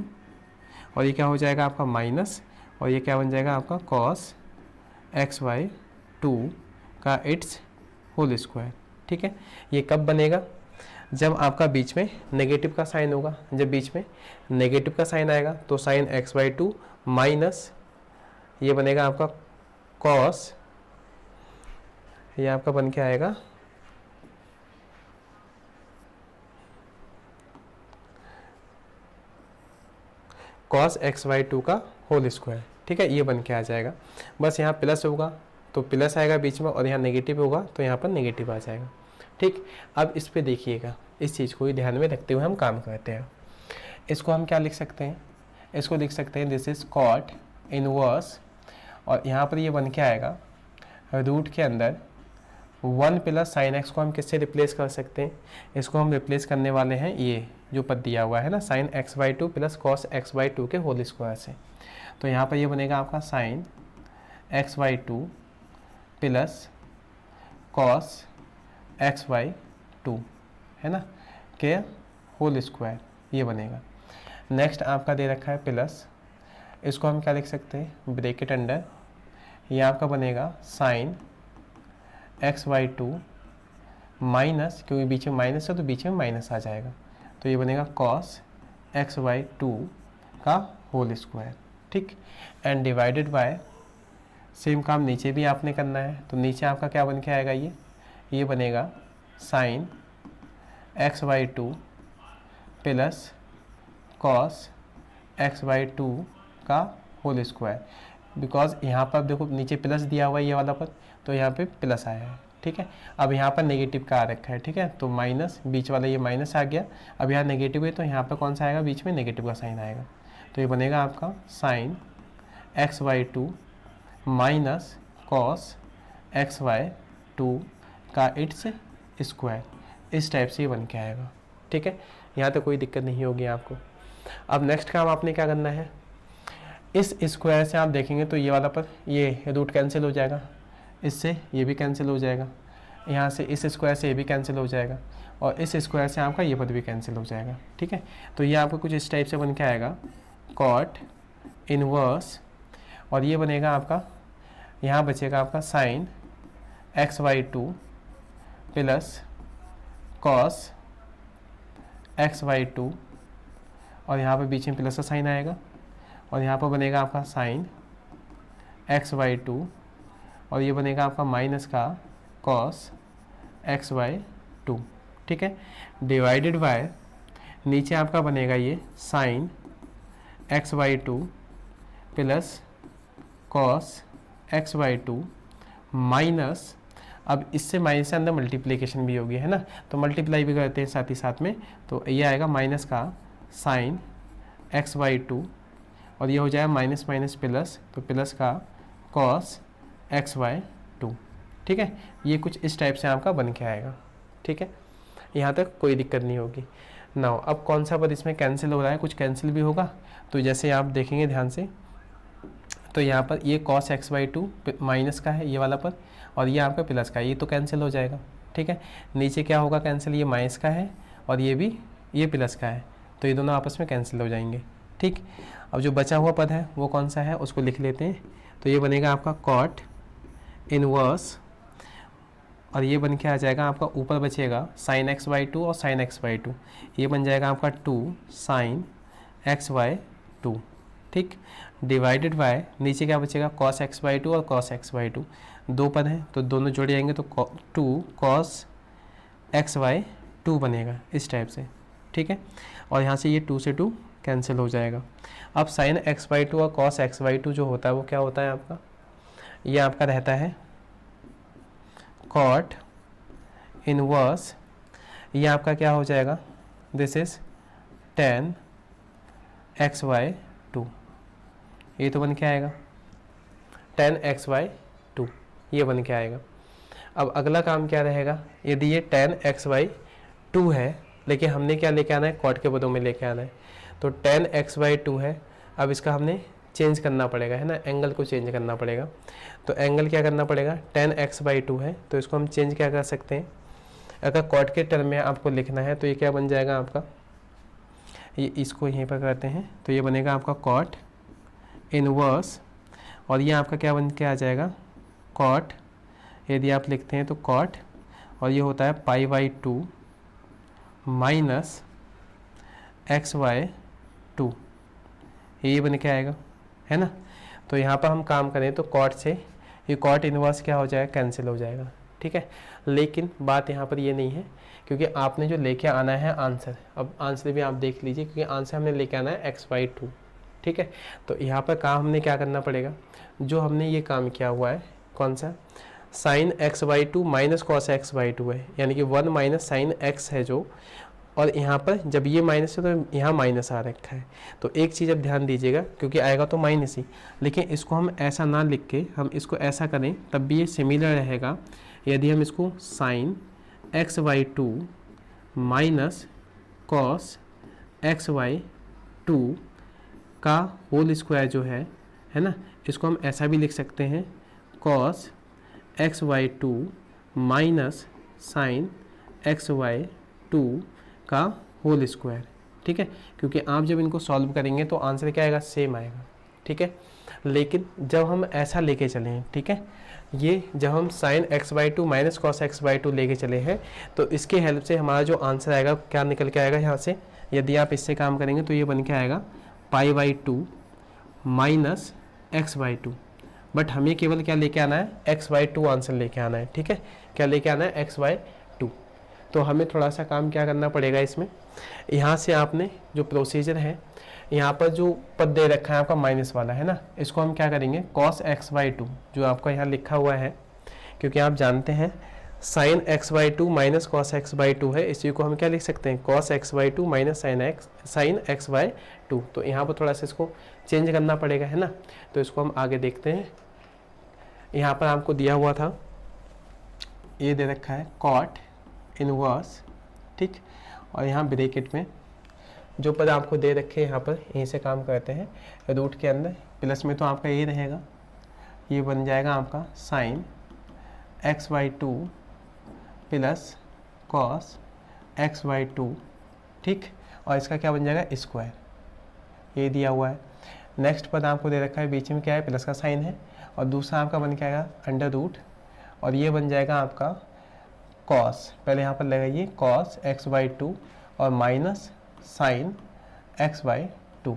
और ये क्या हो जाएगा आपका माइनस, और ये क्या बन जाएगा आपका कॉस एक्स वाई 2 का इट्स होल स्क्वायर, ठीक है। ये कब बनेगा? जब आपका बीच में नेगेटिव का साइन होगा, जब बीच में नेगेटिव का साइन आएगा तो साइन एक्स बाई 2 माइनस ये बनेगा आपका कॉस, ये आपका बन के आएगा कॉस एक्स बाई 2 का होल स्क्वायर, ठीक है। ये बन के आ जाएगा, बस यहाँ प्लस होगा तो प्लस आएगा बीच में, और यहाँ नेगेटिव होगा तो यहाँ पर नेगेटिव आ जाएगा, ठीक। अब इस पे देखिएगा, इस चीज़ को ही ध्यान में रखते हुए हम काम करते हैं। इसको हम क्या लिख सकते हैं? इसको लिख सकते हैं दिस इज कॉट इनवर्स, और यहाँ पर ये बन के आएगा रूट के अंदर 1 प्लस साइन एक्स को हम किससे रिप्लेस कर सकते हैं? इसको हम रिप्लेस करने वाले हैं ये जो पद दिया हुआ है ना, sign x by 2 plus cos x by 2 के होल स्क्वायर से। तो यहाँ पर ये बनेगा आपका sign x by 2 plus cos x by 2, है ना, के होल स्क्वायर, ये बनेगा। नेक्स्ट आपका दे रखा है प्लस, इसको हम क्या लिख सकते हैं? ब्रैकेट अंडर, ये आपका बनेगा साइन एक्स बाई 2 माइनस, क्योंकि बीच में माइनस है तो बीच में माइनस आ जाएगा, तो ये बनेगा कॉस एक्स बाई टू का होल स्क्वायर, ठीक। एंड डिवाइडेड बाय, सेम काम नीचे भी आपने करना है, तो नीचे आपका क्या बन के आएगा, ये बनेगा sign x by two plus cos x by two का होल स्क्वायर। बिकॉज यहाँ पर देखो नीचे प्लस दिया हुआ है ये वाला पद, तो यहाँ पे प्लस आया है, ठीक है। अब यहाँ पर नेगेटिव का आ रखा है, ठीक है, तो माइनस बीच वाला ये माइनस आ गया। अब यहाँ नेगेटिव है तो यहाँ पर कौन सा आएगा, बीच में नेगेटिव का साइन आएगा, तो ये बनेगा आपका sign x by two minus cos x by two का इट्स स्क्वायर, इस टाइप से ये बन के आएगा, ठीक है। यहाँ तक कोई दिक्कत नहीं होगी आपको। अब नेक्स्ट काम आपने क्या करना है, इस स्क्वायर से आप देखेंगे तो ये वाला पर ये रूट कैंसिल हो जाएगा, इससे ये भी कैंसिल हो जाएगा, यहाँ से इस स्क्वायर से ये भी कैंसिल हो जाएगा, और इस स्क्वायर से आपका ये पद भी कैंसिल हो जाएगा, ठीक है। तो ये आपको कुछ इस टाइप से बन के आएगा कॉट इनवर्स, और ये बनेगा आपका, यहाँ बचेगा आपका sign x by two plus cos x by two, और यहाँ पे बीच में प्लस का साइन आएगा, और यहाँ पर बनेगा आपका साइन एक्स बाई टू, और ये बनेगा आपका माइनस का कॉस एक्स बाई टू, ठीक है। डिवाइडेड बाय, नीचे आपका बनेगा ये sign x by two plus cos x by two minus, अब इससे माइनस से अंदर मल्टीप्लिकेशन भी होगी, है ना, तो मल्टीप्लाई भी करते हैं साथ ही साथ में, तो ये आएगा माइनस का साइन एक्स बाई टू, और ये हो जाएगा माइनस माइनस प्लस, तो प्लस का कॉस एक्स बाई टू, ठीक है। ये कुछ इस टाइप से आपका बन के आएगा, ठीक है, यहाँ तक कोई दिक्कत नहीं होगी। नाउ अब कौन सा पद इसमें कैंसिल हो रहा है, कुछ कैंसिल भी होगा, तो जैसे आप देखेंगे ध्यान से, तो यहाँ पर ये cos x by two minus का है ये वाला पद, और ये आपका प्लस का है, ये तो कैंसिल हो जाएगा, ठीक है। नीचे क्या होगा कैंसिल, ये माइनस का है और ये भी ये प्लस का है, तो ये दोनों आपस में कैंसिल हो जाएंगे, ठीक। अब जो बचा हुआ पद है वो कौन सा है, उसको लिख लेते हैं, तो ये बनेगा आपका कॉट इनवर्स, और ये बन के आ जाएगा आपका, ऊपर बचेगा साइन एक्स बाई टू और साइन एक्स बाई टू, ये बन जाएगा आपका two sine x by two, ठीक। डिवाइडेड बाय, नीचे क्या बचेगा कॉस एक्स बाई टू और कॉस एक्स बाई टू, दो पद हैं तो दोनों जोड़े जाएंगे तो two cos x by two बनेगा इस टाइप से, ठीक है। और यहाँ से ये टू से टू कैंसिल हो जाएगा। अब साइन एक्स बाई टू और कॉस एक्स बाई टू जो होता है वो क्या होता है आपका, ये आपका रहता है कॉट इनवर्स, ये आपका क्या हो जाएगा, this is ten x by two, ये तो बन के आएगा टेन एक्स बाई टू, ये बन के आएगा। अब अगला काम क्या रहेगा, यदि ये टेन एक्स बाई टू है, लेकिन हमने क्या लेके आना है, कॉट के पदों में लेके आना है, तो टेन एक्स बाई टू है, अब इसका हमने चेंज करना पड़ेगा, है ना, एंगल को चेंज करना पड़ेगा, तो एंगल क्या करना पड़ेगा, टेन एक्स बाई टू है, तो इसको हम चेंज क्या कर सकते हैं, अगर कॉट के टर्म में आपको लिखना है तो ये क्या बन जाएगा आपका, ये इसको यहीं पर करते हैं, तो ये बनेगा आपका कॉट इनवर्स, और ये आपका क्या बन के आ जाएगा कॉट, यदि आप लिखते हैं तो कॉट, और ये होता है पाई by two minus x by two, ये बन के आएगा, है ना। तो यहाँ पर हम काम करें तो कॉट से ये कॉट इनवर्स क्या हो जाएगा, कैंसिल हो जाएगा, ठीक है। लेकिन बात यहाँ पर ये नहीं है, क्योंकि आपने जो लेके आना है आंसर, अब आंसर भी आप देख लीजिए, क्योंकि आंसर हमने लेके आना है एक्स बाई टू, ठीक है। तो यहाँ पर काम हमने क्या करना पड़ेगा, जो हमने ये काम किया हुआ है कौन सा, sign x by two minus cos x by two है, यानी कि वन माइनस साइन एक्स है जो, और यहाँ पर जब ये माइनस है तो यहाँ माइनस आ रखा है, तो एक चीज़ अब ध्यान दीजिएगा, क्योंकि आएगा तो माइनस ही, लेकिन इसको हम ऐसा ना लिख के हम इसको ऐसा करें तब भी ये सिमिलर रहेगा। यदि हम इसको sign x by two minus cos x by two का होल स्क्वायर जो है ना, इसको हम ऐसा भी लिख सकते हैं cos x by two minus sine x by two का होल स्क्वायर, ठीक है, क्योंकि आप जब इनको सॉल्व करेंगे तो आंसर क्या आएगा, सेम आएगा, ठीक है। लेकिन जब हम ऐसा लेके चले हैं, ठीक है, ये जब हम sign x by two minus cos x by to लेके चले हैं, तो इसके हेल्प से हमारा जो आंसर आएगा क्या निकल के आएगा यहाँ से, यदि आप इससे काम करेंगे तो ये बन के आएगा pi by two minus x by to. But हमें केवल क्या लेके आना है, एक्स बाई टू आंसर लेके आना है, ठीक है, क्या लेके आना है, एक्स बाई टू। तो हमें थोड़ा सा काम क्या करना पड़ेगा इसमें, यहाँ से आपने जो प्रोसीजर है, यहाँ पर जो पद दे रखा है आपका माइनस वाला है ना, इसको हम क्या करेंगे, कॉस एक्स बाई टू जो आपका यहाँ लिखा हुआ है, क्योंकि आप जानते हैं sine x by two minus cos x by two है, इसी को हम क्या लिख सकते हैं, cos x by two minus sine x by to. तो यहाँ पर थोड़ा सा इसको चेंज करना पड़ेगा, है ना। तो इसको हम आगे देखते हैं। यहाँ पर आपको दिया हुआ था, ये दे रखा है कॉट इनवर्स, ठीक, और यहाँ ब्रैकेट में जो पद आपको दे रखे हैं यहाँ पर, यहीं से काम करते हैं, रूट के अंदर प्लस में तो आपका ये रहेगा, ये बन जाएगा आपका sign x by two plus cos x by two, ठीक, और इसका क्या बन जाएगा, स्क्वायर, ये दिया हुआ है। नेक्स्ट पद आपको दे रखा है, बीच में क्या है, प्लस का साइन है, और दूसरा आपका बन के आएगा अंडर रूट, और ये बन जाएगा आपका कॉस, पहले यहाँ पर लगाइए कॉस एक्स बाई टू और minus sine x by two,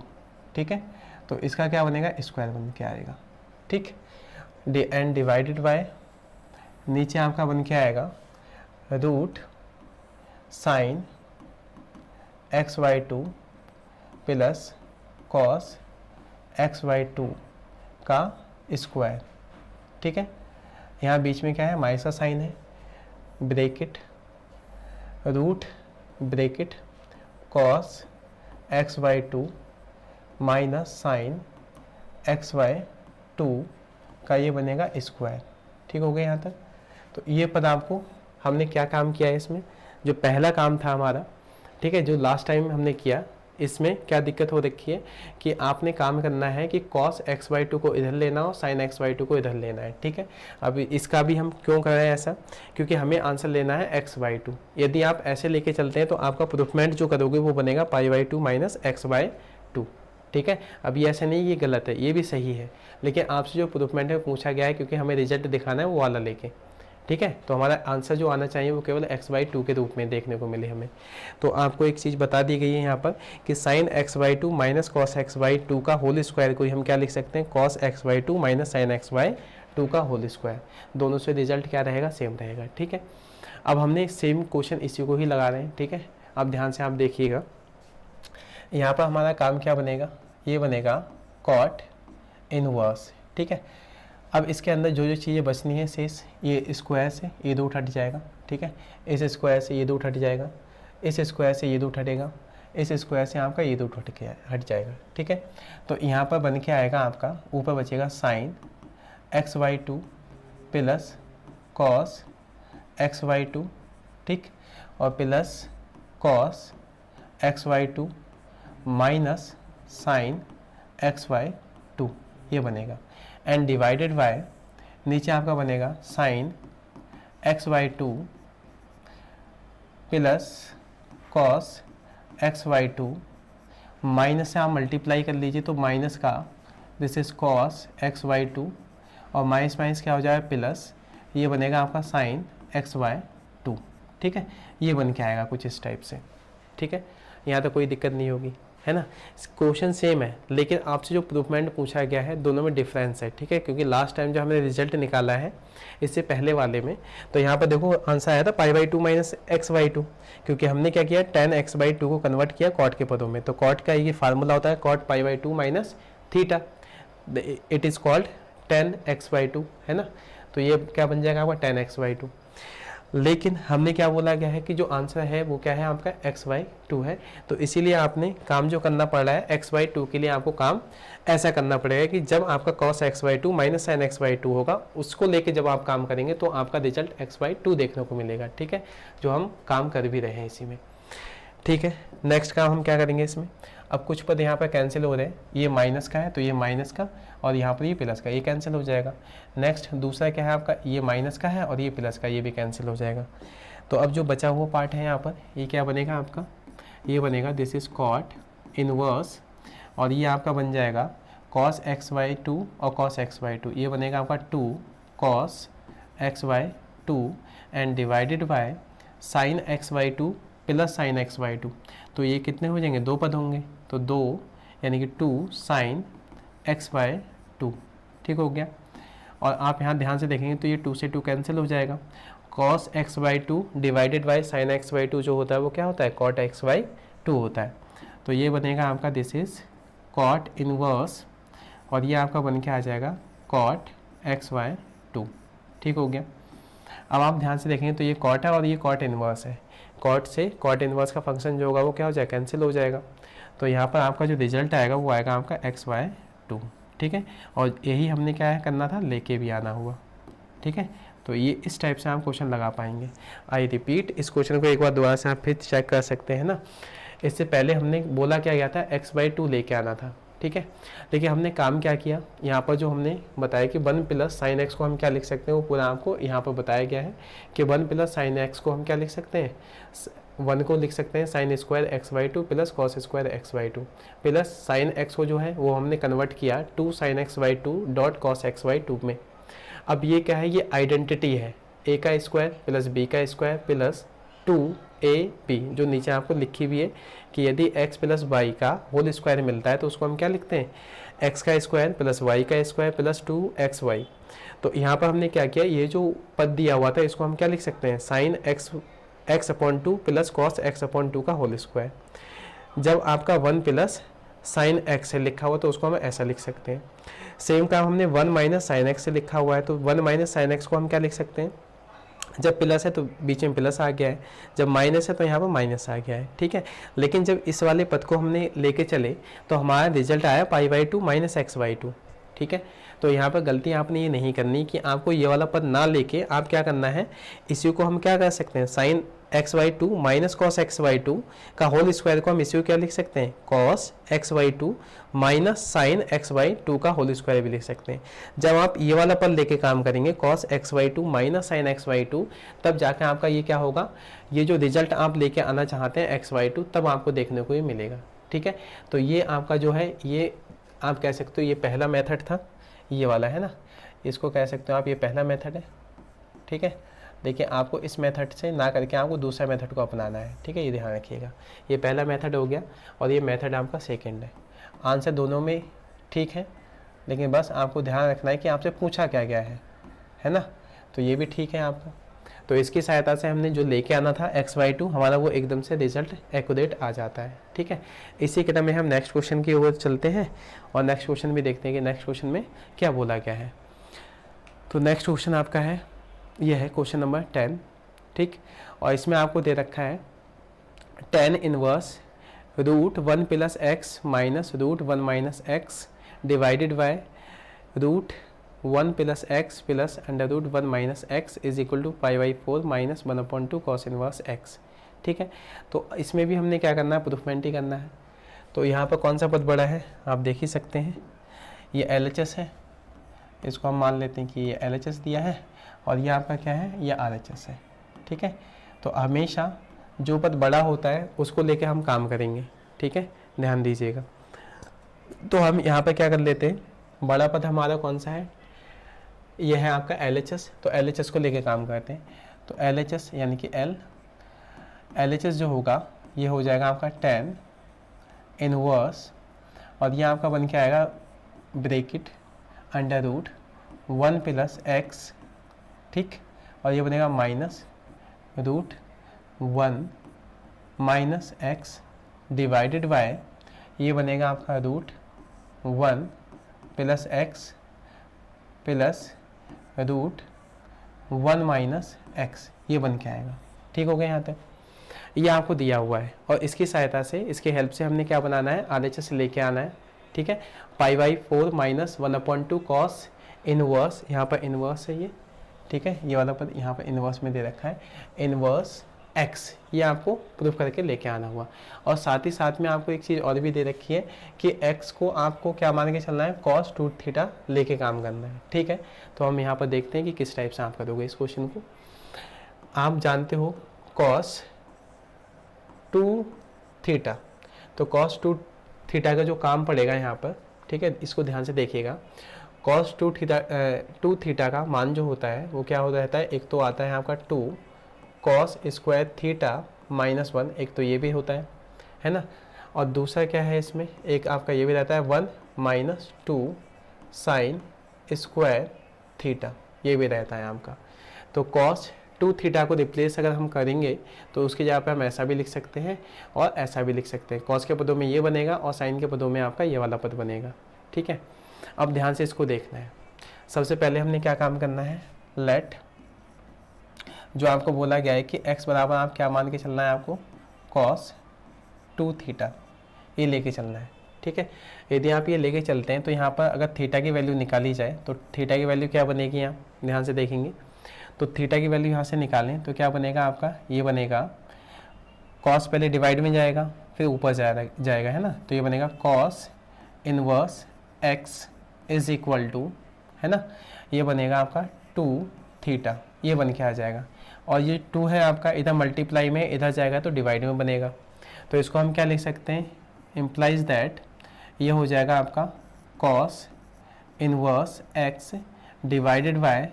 ठीक है। तो इसका क्या बनेगा, स्क्वायर बन के आएगा, ठीक, एंड डिवाइडेड बाय, नीचे आपका बन के आएगा root sine x by two plus cos x by two का स्क्वायर, ठीक है। यहाँ बीच में क्या है, माइनस का साइन है, bracket root bracket cos x by two minus sine x by two का ये बनेगा स्क्वायर, ठीक हो गया यहाँ तक। तो ये पद आपको, हमने क्या काम किया है इसमें, जो पहला काम था हमारा, ठीक है, जो लास्ट टाइम हमने किया, इसमें क्या दिक्कत हो रखी है कि आपने काम करना है कि cos x बाई टू को इधर लेना हो, sin x बाई टू को इधर लेना है, ठीक है। अब इसका भी हम क्यों कर रहे हैं ऐसा, क्योंकि हमें आंसर लेना है x बाई टू। यदि आप ऐसे लेके चलते हैं तो आपका प्रूफमेंट जो करोगे वो बनेगा पाई by two minus x by two, ठीक है। अब ये ऐसा नहीं, ये गलत है, ये भी सही है, लेकिन आपसे जो प्रूफमेंट है पूछा गया है क्योंकि हमें रिजल्ट दिखाना है वो वाला लेके, ठीक है। तो हमारा आंसर जो आना चाहिए वो केवल x बाई टू के रूप में देखने को मिले हमें। तो आपको एक चीज़ बता दी गई है यहाँ पर कि sign x by two minus cos x by two का होल स्क्वायर को हम क्या लिख सकते हैं, cos x by two minus sine x by two का होल स्क्वायर, दोनों से रिजल्ट क्या रहेगा, सेम रहेगा, ठीक है। अब हमने सेम क्वेश्चन इसी को ही लगा रहे हैं, ठीक है। अब ध्यान से आप देखिएगा, यहाँ पर हमारा काम क्या बनेगा, ये बनेगा कॉट इनवर्स, ठीक है। अब इसके अंदर जो जो चीज़ें बचनी है शेष, ये स्क्वायर से ये रूट हट जाएगा, ठीक है, इस स्क्वायर से ये रूट हट जाएगा, इस स्क्वायर से ये रूट हटेगा, इस स्क्वायर से आपका ये रूट हट जाएगा, ठीक है। तो यहाँ पर बन के आएगा आपका, ऊपर बचेगा sine x by two plus cos x by two, ठीक, और plus cos x by two minus sine x by two, ये बनेगा, एंड डिवाइडेड बाय, नीचे आपका बनेगा sign x by two plus cos x by two, minus से आप multiply कर लीजिए तो माइनस का, this is cos x by two, और माइनस माइनस क्या हो जाएगा, प्लस, ये बनेगा आपका साइन एक्स बाई टू, ठीक है। ये बन के आएगा कुछ इस टाइप से, ठीक है। यहाँ तो कोई दिक्कत नहीं होगी, है ना। क्वेश्चन सेम है, लेकिन आपसे जो प्रूफमेंट पूछा गया है दोनों में डिफरेंस है, ठीक है। क्योंकि लास्ट टाइम जो हमने रिजल्ट निकाला है इससे पहले वाले में, तो यहाँ पर देखो आंसर आया था पाई by two minus x by to, क्योंकि हमने क्या किया, टेन एक्स बाई टू को कन्वर्ट किया कॉट के पदों में। तो कॉट का ये फार्मूला होता है cot pi by two minus theta, it is called tan x by two, है ना। तो ये क्या बन जाएगा आपका टेन एक्स बाई टू। लेकिन हमने क्या बोला गया है कि जो आंसर है वो क्या है आपका x बाई टू है। तो इसीलिए आपने काम जो करना पड़ रहा है x बाई टू के लिए आपको काम ऐसा करना पड़ेगा कि जब आपका cos x by two minus sine x by two होगा, उसको लेके जब आप काम करेंगे तो आपका रिजल्ट x बाई टू देखने को मिलेगा, ठीक है, जो हम काम कर भी रहे हैं इसी में, ठीक है। नेक्स्ट काम हम क्या करेंगे इसमें, अब कुछ पद यहाँ पर कैंसिल हो रहे हैं, ये माइनस का है तो ये माइनस का, और यहाँ पर ये प्लस का, ये कैंसिल हो जाएगा। नेक्स्ट दूसरा क्या है आपका, ये माइनस का है और ये प्लस का, ये भी कैंसिल हो जाएगा। तो अब जो बचा हुआ पार्ट है यहाँ पर, ये क्या बनेगा आपका, ये बनेगा दिस इज कॉट इनवर्स, और ये आपका बन जाएगा कॉस एक्स वाई टू और कॉस एक्स वाई टू, ये बनेगा आपका 2 cos x by two and divided by sine x by two plus sine x by two. तो ये कितने हो जाएंगे, 2 पद होंगे, तो 2 यानी कि 2 साइन एक्स वाई टू, ठीक हो गया। और आप यहाँ ध्यान से देखेंगे तो ये 2 से 2 कैंसिल हो जाएगा। Cos x by two divided by sine x by two जो होता है वो क्या होता है, कॉट एक्स वाई टू होता है। तो ये बनेगा आपका दिस इज कॉट इनवर्स, और ये आपका बन के आ जाएगा कॉट एक्स वाई टू, ठीक हो गया। अब आप ध्यान से देखेंगे तो ये कॉट है और ये कॉट इनवर्स है, कॉट से कॉट इनवर्स का फंक्शन जो होगा वो क्या हो जाएगा, कैंसिल हो जाएगा। तो यहाँ पर आपका जो रिजल्ट आएगा वो आएगा आपका एक्स वाई टू, ठीक है। और यही हमने क्या है करना था, लेके भी आना हुआ, ठीक है। तो ये इस टाइप से आप क्वेश्चन लगा पाएंगे। आई रिपीट, इस क्वेश्चन को एक बार दोबारा से आप फिर चेक कर सकते हैं ना। इससे पहले हमने बोला क्या गया था, एक्स बाई टू लेके आना था, ठीक है। देखिए हमने काम क्या किया, यहाँ पर जो हमने बताया कि 1 प्लस साइन एक्स को हम क्या लिख सकते हैं, वो पूरा आपको यहाँ पर बताया गया है कि 1 प्लस साइन एक्स को हम क्या लिख सकते हैं, 1 को लिख सकते हैं sine square x by two plus cos square x by two, plus sine x को जो है वो हमने कन्वर्ट किया 2 sine x by two dot cos x by two में। अब ये क्या है, ये आइडेंटिटी है, ए का स्क्वायर प्लस बी का स्क्वायर प्लस 2ab जो नीचे आपको लिखी हुई है कि यदि x प्लस वाई का होल स्क्वायर मिलता है तो उसको हम क्या लिखते हैं, x का स्क्वायर प्लस वाई का स्क्वायर प्लस 2xy। तो यहाँ पर हमने क्या किया, ये जो पद दिया हुआ था इसको हम क्या लिख सकते हैं, sine x upon two plus cos x upon two का होल स्क्वायर। जब आपका 1 प्लस साइन एक्स से लिखा हुआ तो उसको हम ऐसा लिख सकते हैं। सेम काम हमने 1 माइनस साइन एक्स से लिखा हुआ है तो 1 माइनस साइन एक्स को हम क्या लिख सकते हैं, जब प्लस है तो बीच में प्लस आ गया है, जब माइनस है तो यहाँ पर माइनस आ गया है, ठीक है। लेकिन जब इस वाले पद को हमने लेके चले तो हमारा रिजल्ट आया पाई by two minus x by two, ठीक है। तो यहाँ पर गलती आपने ये नहीं करनी कि आपको ये वाला पद ना लेके आप क्या करना है, इसी को हम क्या कर सकते हैं, sine x by two minus cos x by two का होल स्क्वायर को हम इसी को क्या लिख सकते हैं, cos x by two minus sine x by two का होल स्क्वायर भी लिख सकते हैं। जब आप ये वाला पद लेके काम करेंगे cos x by two minus sine x by two, तब जाकर आपका ये क्या होगा, ये जो रिजल्ट आप लेके आना चाहते हैं एक्स वाई टू, तब आपको देखने को ये मिलेगा, ठीक है। तो ये आपका जो है, ये आप कह सकते हो ये पहला मेथड था, ये वाला है ना, इसको कह सकते हो आप ये पहला मेथड है, ठीक है। देखिए आपको इस मेथड से ना करके आपको दूसरा मेथड को अपनाना है, ठीक है, ये ध्यान रखिएगा। ये पहला मेथड हो गया और ये मेथड आपका सेकंड है। आंसर दोनों में ठीक है, लेकिन बस आपको ध्यान रखना है कि आपसे पूछा क्या गया है ना। तो ये भी ठीक है आपका। तो इसकी सहायता से हमने जो लेके आना था एक्स वाई टू, हमारा वो एकदम से रिजल्ट एक्यूरेट आ जाता है, ठीक है। इसी क्रम में हम नेक्स्ट क्वेश्चन की ओर चलते हैं और नेक्स्ट क्वेश्चन भी देखते हैं कि नेक्स्ट क्वेश्चन में क्या बोला गया है। तो नेक्स्ट क्वेश्चन आपका है, ये है क्वेश्चन नंबर 10, ठीक। और इसमें आपको दे रखा है tan inverse root 1 plus x minus root 1 minus x divided by root 1 plus x plus under root 1 minus x is equal to pi by 4 minus 1 upon 2 cos inverse x, ठीक है। तो इसमें भी हमने क्या करना है, प्रूफमेंट ही करना है। तो यहाँ पर कौन सा पद बड़ा है आप देख ही सकते हैं, ये LHS है, इसको हम मान लेते हैं कि ये LHS दिया है और ये आपका क्या है, ये RHS है, ठीक है। तो हमेशा जो पद बड़ा होता है उसको लेके हम काम करेंगे, ठीक है, ध्यान दीजिएगा। तो हम यहाँ पर क्या कर लेते हैं, बड़ा पद हमारा कौन सा है, ये है आपका LHS, तो LHS को लेके काम करते हैं। तो LHS यानी कि LHS जो होगा ये हो जाएगा आपका tan इनवर्स, और ये आपका बन के आएगा bracket under root 1 plus x, ठीक, और ये बनेगा minus root 1 minus x divided by, ये बनेगा आपका root 1 plus x plus root 1 minus x, ये बन के आएगा, ठीक हो गया। यहाँ तक ये आपको दिया हुआ है और इसकी सहायता से, इसकी हेल्प से हमने क्या बनाना है, RHS लेके आना है, ठीक है। पाई by 4 minus 1 upon 2 cos inverse, यहाँ पर इनवर्स है ये, ठीक है, ये वाला पद यहाँ पर इनवर्स में दे रखा है, इनवर्स एक्स, ये आपको प्रूफ करके लेके आना हुआ। और साथ ही साथ में आपको एक चीज़ और भी दे रखी है कि एक्स को आपको क्या मान के चलना है, कॉस 2 थीटा लेके काम करना है, ठीक है। तो हम यहाँ पर देखते हैं कि किस टाइप से आप करोगे इस क्वेश्चन को। आप जानते हो कॉस 2 थीटा, तो कॉस 2 थीटा का जो काम पड़ेगा यहाँ पर ठीक है, इसको ध्यान से देखिएगा। कॉस टू थीटा का मान जो होता है वो क्या हो रहता है, एक तो आता है आपका 2 कॉस स्क्वायर थीटा -1, एक तो ये भी होता है ना, और दूसरा क्या है इसमें, एक आपका ये भी रहता है 1 - 2 साइन स्क्वायर थीटा, ये भी रहता है आपका। तो कॉस 2 थीटा को रिप्लेस अगर हम करेंगे तो उसकी जगह पे हम ऐसा भी लिख सकते हैं और ऐसा भी लिख सकते हैं। कॉस के पदों में ये बनेगा और साइन के पदों में आपका ये वाला पद बनेगा। ठीक है, अब ध्यान से इसको देखना है। सबसे पहले हमने क्या काम करना है, लेट जो आपको बोला गया है कि x बराबर आप क्या मान के चलना है, आपको कॉस 2 थीटा ये लेके चलना है। ठीक है, यदि आप ये लेके चलते हैं तो यहाँ पर अगर थीटा की वैल्यू निकाली जाए तो थीटा की वैल्यू क्या बनेगी, यहाँ ध्यान से देखेंगे तो थीटा की वैल्यू यहाँ से निकालें तो क्या बनेगा आपका, ये बनेगा कॉस पहले डिवाइड में जाएगा फिर ऊपर जाएगा है ना, तो ये बनेगा cos inverse x is equal to, है ना, ये बनेगा आपका 2 थीटा, ये बन के आ जाएगा। और ये 2 है आपका, इधर मल्टीप्लाई में इधर जाएगा तो डिवाइड में बनेगा। तो इसको हम क्या लिख सकते हैं, इम्प्लाइज दैट ये हो जाएगा आपका cos inverse x divided bye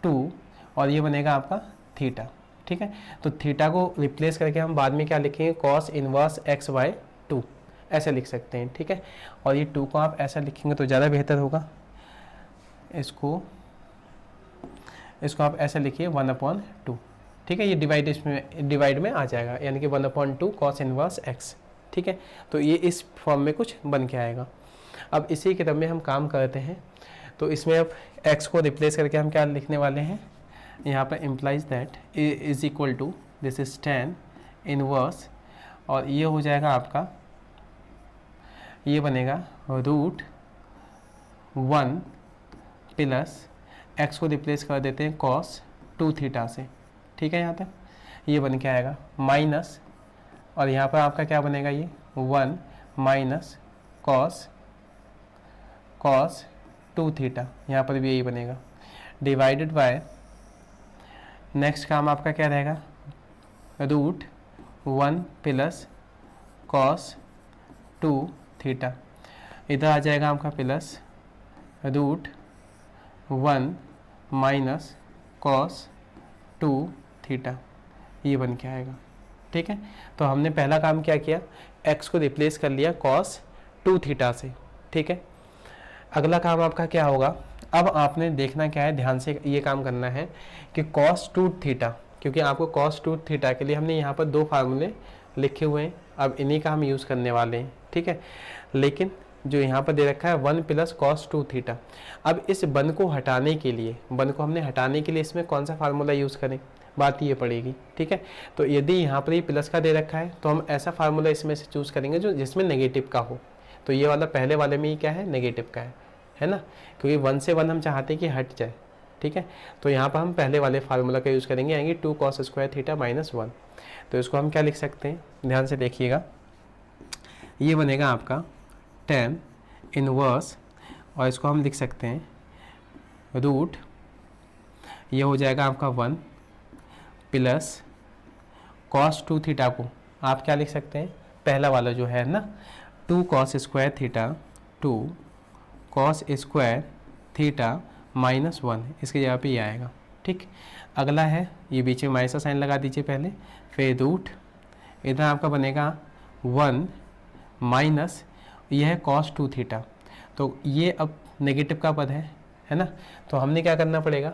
2 और ये बनेगा आपका थीटा। ठीक है, तो थीटा को रिप्लेस करके हम बाद में क्या लिखेंगे, कॉस इनवर्स x बाय 2 ऐसे लिख सकते हैं। ठीक है, और ये 2 को आप ऐसा लिखेंगे तो ज़्यादा बेहतर होगा। इसको आप ऐसा लिखिए 1/2। ठीक है, ये डिवाइड में आ जाएगा, यानी कि 1/2 कॉस इनवर्स x। ठीक है, तो ये इस फॉर्म में कुछ बन के आएगा। अब इसी क्रम में हम काम करते हैं, तो इसमें अब x को रिप्लेस करके हम क्या लिखने वाले हैं, यहाँ पर implies that is equal to this is tan inverse, और ये हो जाएगा आपका, ये बनेगा √1 प्लस x को रिप्लेस कर देते हैं cos 2 थीटा से। ठीक है, यहाँ तक ये बन के आएगा माइनस, और यहाँ पर आपका क्या बनेगा, ये 1 माइनस cos 2 थीटा, यहाँ पर भी यही बनेगा, डिवाइडेड बाय नेक्स्ट काम आपका क्या रहेगा, √1 प्लस cos 2 थीटा, इधर आ जाएगा आपका प्लस √1 माइनस cos 2 थीटा, ये बन के आएगा। ठीक है, तो हमने पहला काम क्या किया, x को रिप्लेस कर लिया cos 2 थीटा से। ठीक है, अगला काम आपका क्या होगा, अब आपने देखना क्या है, ध्यान से ये काम करना है कि cos 2 थीटा, क्योंकि आपको cos 2 थीटा के लिए हमने यहाँ पर 2 फार्मूले लिखे हुए हैं, अब इन्हीं का हम यूज़ करने वाले हैं। ठीक है, लेकिन जो यहाँ पर दे रखा है 1 प्लस cos 2 थीटा, अब इस वन को हटाने के लिए इसमें कौन सा फार्मूला यूज़ करें, बात ये पड़ेगी। ठीक है, तो यदि यहाँ पर ये प्लस का दे रखा है तो हम ऐसा फार्मूला इसमें से चूज़ करेंगे जो जिसमें नेगेटिव का हो, तो ये वाला पहले वाले में ही क्या है, नेगेटिव का है ना, क्योंकि 1 से 1 हम चाहते हैं कि हट जाए। ठीक है, तो यहाँ पर हम पहले वाले फार्मूला का यूज़ करेंगे, आएंगे 2 cos स्क्वायर थीटा -1। तो इसको हम क्या लिख सकते हैं, ध्यान से देखिएगा, ये बनेगा आपका tan इनवर्स, और इसको हम लिख सकते हैं रूट, ये हो जाएगा आपका 1 प्लस cos 2 थीटा को आप क्या लिख सकते हैं, पहला वाला जो है ना, 2 cos square theta 2 cos square theta -1, इसकी जगह पे ये आएगा। ठीक, अगला है ये बीच में माइनस का साइन लगा दीजिए पहले, फिर रूट, इधर आपका बनेगा 1 माइनस, यह है cos 2 थीटा, तो ये अब नेगेटिव का पद है ना, तो हमने क्या करना पड़ेगा,